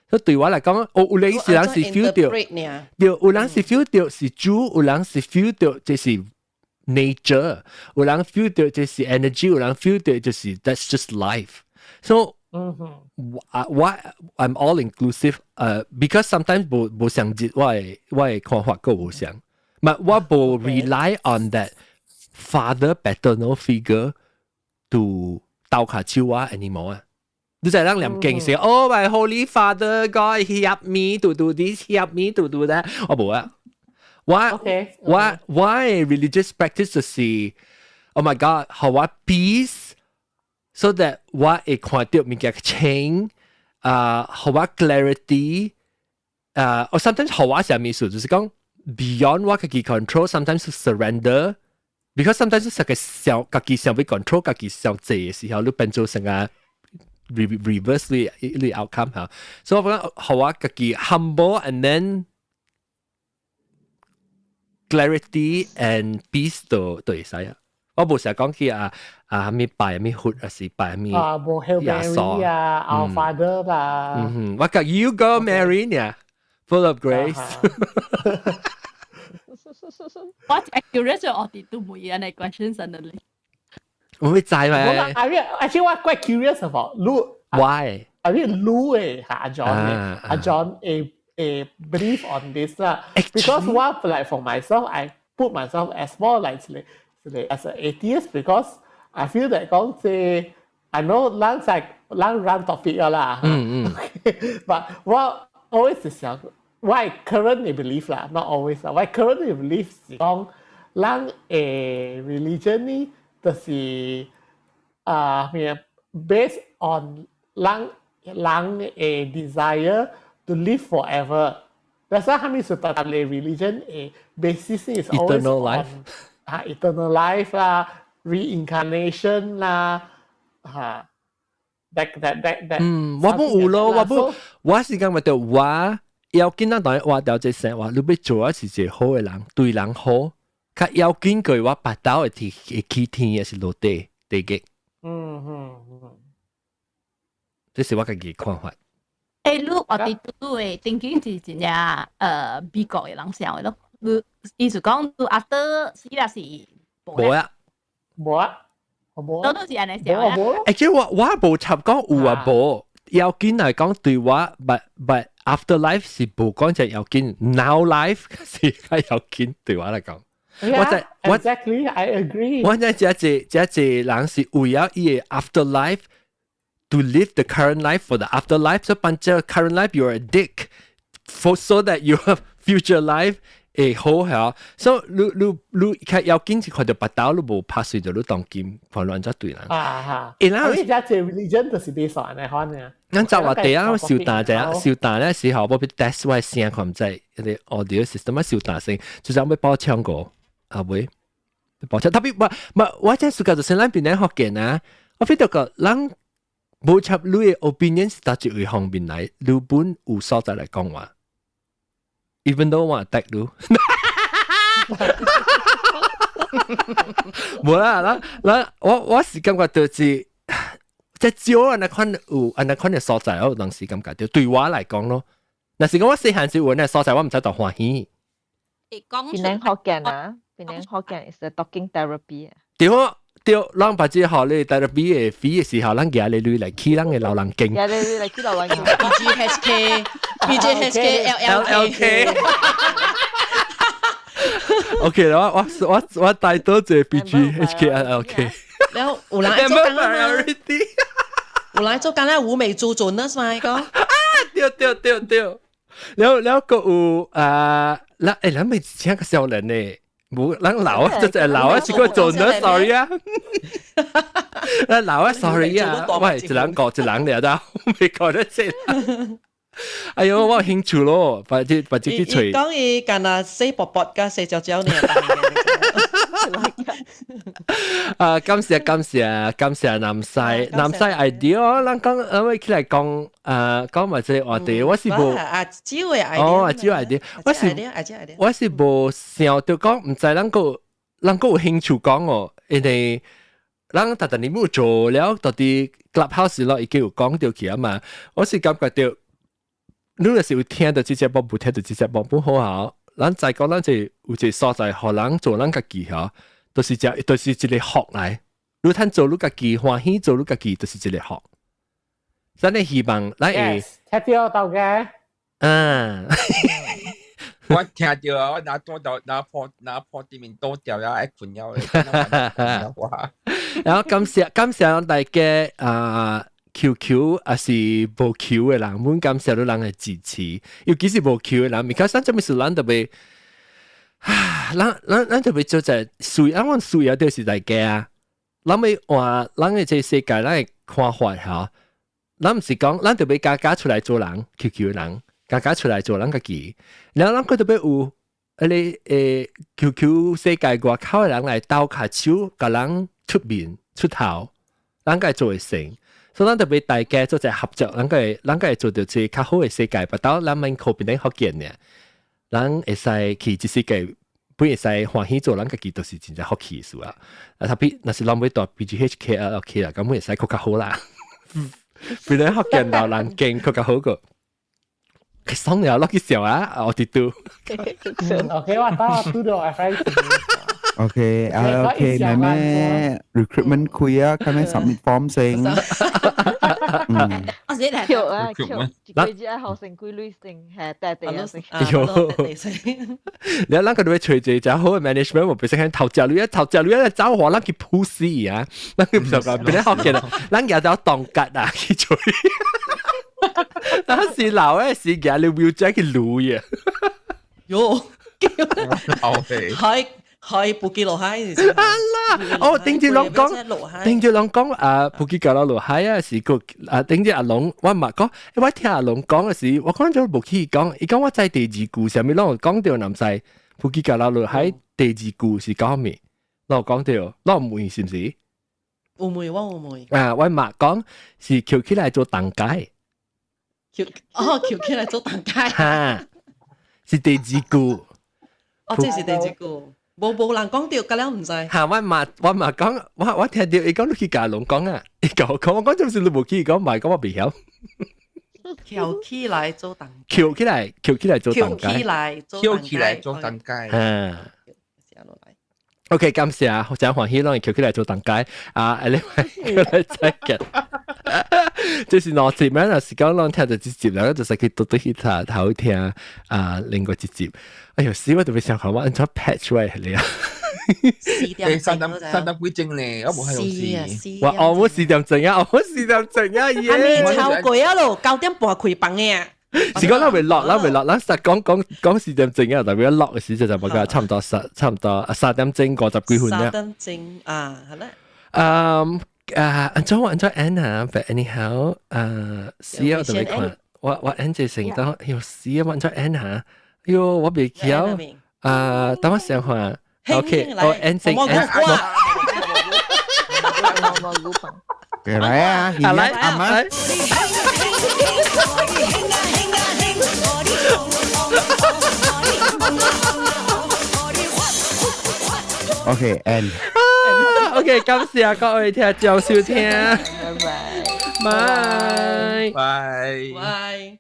A: 所以對我嚟講，有人是人是 feel 到，有人是 feel 到是主，有人是 feel 到這是 nature， 有人 feel 到這是 energy， 有人 feel 到就是 that's just life。So I'm all inclusive。because sometimes 無相接我嘅看法個無相，但我無 rely on that father paternal figure to 鬥下手我 anymore 啊。你就係人念經時，Oh my Holy Father God, help me to do this, help me to do that。我冇啊，我 religious practice 就是 ，Oh my God， how I peace，so that 我會看到物件嘅 change，how I clarity，or sometimes how I 係咩意思？就是講 beyond 我自己 control，sometimes to surrender，because sometimes 係個想自己想被 control，自己想做嘅時候，你變做成個reverse the outcome 嚇，所以我覺得學我自己 humble and then clarity and peace 都會使啊。我冇成日講佢咩拜咩活啊，是拜咩
B: 冇 Hail Mary 啊 ，Our Father 啦。
A: 我講 You go Mary 呀 ，full of grace。
L: 我係 curious 我哋都冇嘢嚟 question suddenly。
A: 我會知咪
B: ？Actually, I'm quite curious about Lu.
A: Why?
B: I mean, Lu 阿 John believe on this 啦。Because what like for myself, I put myself as more like as an atheist because I feel that 講即 I know 人 run topic 啦。But 我 always 係想，我 currently believe 啦 ，not always 啦。我 currently believe 是講人religion 呢。就是based on 人 desire to live forever. That's why 佢哋所講嘅 religion basis is always
A: eternal life.
B: Eternal life 啦 ，reincarnation 啦，
A: 我冇有咯，我是講話我要見到當我掉這些話，你要做係一個好嘅人，對人好。佢要緊佢我拔刀會起天也是落地擊。這是我自己看法。
L: 你我哋都會thinking是真正美國嘅人想嘅咯。意思講，after 死啦是
A: 冇啊，
L: 都是安尼想啊。
A: 即我冇插講有啊冇，要緊係講對我，but after life 是冇講就要緊 ，now life 是要緊對我嚟講。
B: Exactly, I agree.
A: 我真係人是為了伊 afterlife to live the current life for the afterlife. So 扮只 current life you're a dick, so that your future life 會好係，所以你看要緊就看到白刀，你無拍碎就你當劍，看亂咗對人。
B: 然後而家這 religion 就是 based on 嚟看嘅。
A: 咱就話第一小打咧時候，我俾 test 我聲看唔知，啲 audio system 小打聲，就想要幫唱歌，啊會幫唱，特別我真係暑假就先咱邊咧學嘅啊，我覺得個咱無插你嘅 opinion 是搭住佢方面嚟，你本有所在嚟講話。Even though 我 attack 你，冇啦，我是感覺就是即係少安那款有安那款嘅所在，我當時感覺到對我嚟講咯，嗱是講我細漢時揾嘅所在，我唔使當歡喜。
M: Penang Hokkien 啊，Penang Hokkien is a talking therapy 啊。
A: 對，咱把這學你 therapy 嘅 fee 嘅時候，咱嘅你嚟起咱嘅老人經。
M: 嘅你嚟起老人經。
D: BJHK LLK。OK
A: 啦，我帶多謝 BJHK LLK。
D: 然後有人做緊啦，有人做緊啦，烏眉做做 nurse 嘛個。
A: 對，แล้วก็แล้วไม่ใช่個小人呢。冇，咱老啊，就係老啊，只個做咗 sorry 啊，咱老啊 sorry 啊，喂，一人講一人嚟得，未講得先。哎呦，我有興趣咯，把這去吹。
D: 講伊干那洗薄薄加洗焦焦呢？
A: 感謝南西 idea， 咱講我起來講講埋這話題，我是無
D: 阿蕉嘅 idea，
A: 阿蕉 idea， 我是無想到講，唔知咱個有興趣講哦，因為咱特特你冇做了，到底 clubhouse 咯，已經有講到佢啊嘛，我是感覺到你就是有聽到這隻波，冇聽到這隻波不好好，咱再講咱就有一個所在，互人做咱家己嗬。都是一個學嚟，你睇做你家己歡喜做你家己，都是一個學。真係希望咱會
B: 聽到到嘅。
H: 我聽到啊，我拿破啲面多掉呀，一款友嚟。
A: 然後感謝大家QQ 還是無 Q 嘅人，滿感謝到人嘅支持，尤其是無 Q 嘅人，because 咱做咩事咱特別。咱特別做就係水，我水有啲是大家啊。咱咪話，咱嘅這世界，咱嘅看法嚇，咱唔是講，咱特別家出來做人 ，QQ 人，家出來做人家己。然後咱佢特別有，QQ 世界外口嘅人嚟鬥下手，甲人出面出頭，咱個做會成。所以咱特別大家做隻合作，咱個做到隻較好嘅世界，不到咱們靠邊啲學見嘅。咱會使去即世界，本會使歡喜做，咱家己都是真正學起數啊！特別若是咱要讀 BGHK LLK 啦，咁會使更加好啦。本來學見老人勁更加好個，佢爽了落去笑啊！我哋都
B: OK， 我打都到 FI。OK，
F: LLK 係咩 recruitment คุย啊，咁樣 submit form 先。
L: 我自己嚟。
M: 橋啊橋，佢只係學成規律性係地地性。
A: 你諗佢哋會隨住就好嘅 management， 會變成頭條女走火，諗佢 push 啊，諗佢就講變咗學嘅啦，諗有咗當吉啊，佢做。當時老嘅時間，你 will 將佢擼啊。
D: 喲，
A: 係。
D: 係布基羅海，
A: 哦，頂住兩講，布基格羅羅海啊，是個頂住阿龍，我唔係講，我聽阿龍講嘅時，我講咗布基講，伊講我在第二句上面，我講到南西布基格羅羅海第二句是講咩？我講到，我唔會是唔是？
D: 唔會，我唔會。
A: 我媽講是橋起來做蛋街，
D: 橋起來做蛋街，
A: 是第二句。
D: 哦，這是第二句。冇人講掉，咁樣唔使。
A: 嚇！我媽講，我聽到伊講你去教龍講啊，伊講我講就是你冇去講，唔係講我未曉。
D: 翹起來做蛋，
A: 翹起來做蛋
H: 街，翹起來做蛋街。
A: OK， 感謝啊！真歡喜，攞嚟翹起來做蛋街啊！你咪嚟睇嘅。就是我節目有時講攞聽就直接啦，就是佢讀起頭聽另外一節。哎呦，死我特別想講，我按咗 patch 位係你啊！
H: 三點幾鐘咧，我冇喺度試。
A: 我冇4點鐘啊，我4點鐘啊，
D: 耶！超過啊咯，9點半開飯嘅啊！
A: 是講啦，會落啦，實講4點鐘啊，代表落嘅時就冇㗎，差唔多3點鐘50幾分啦。
D: 3點鐘啊，係啦。
A: enjoy Anna，but anyhow，試下同你講，我 Angie 成日都要試下 enjoy Anna，我未曉，等我想下 ，OK， 我 Angie，
F: 來啊，來阿媽。OK and
A: OK， 感謝各位聽眾收聽，
M: 拜拜，
J: 拜。
D: 拜。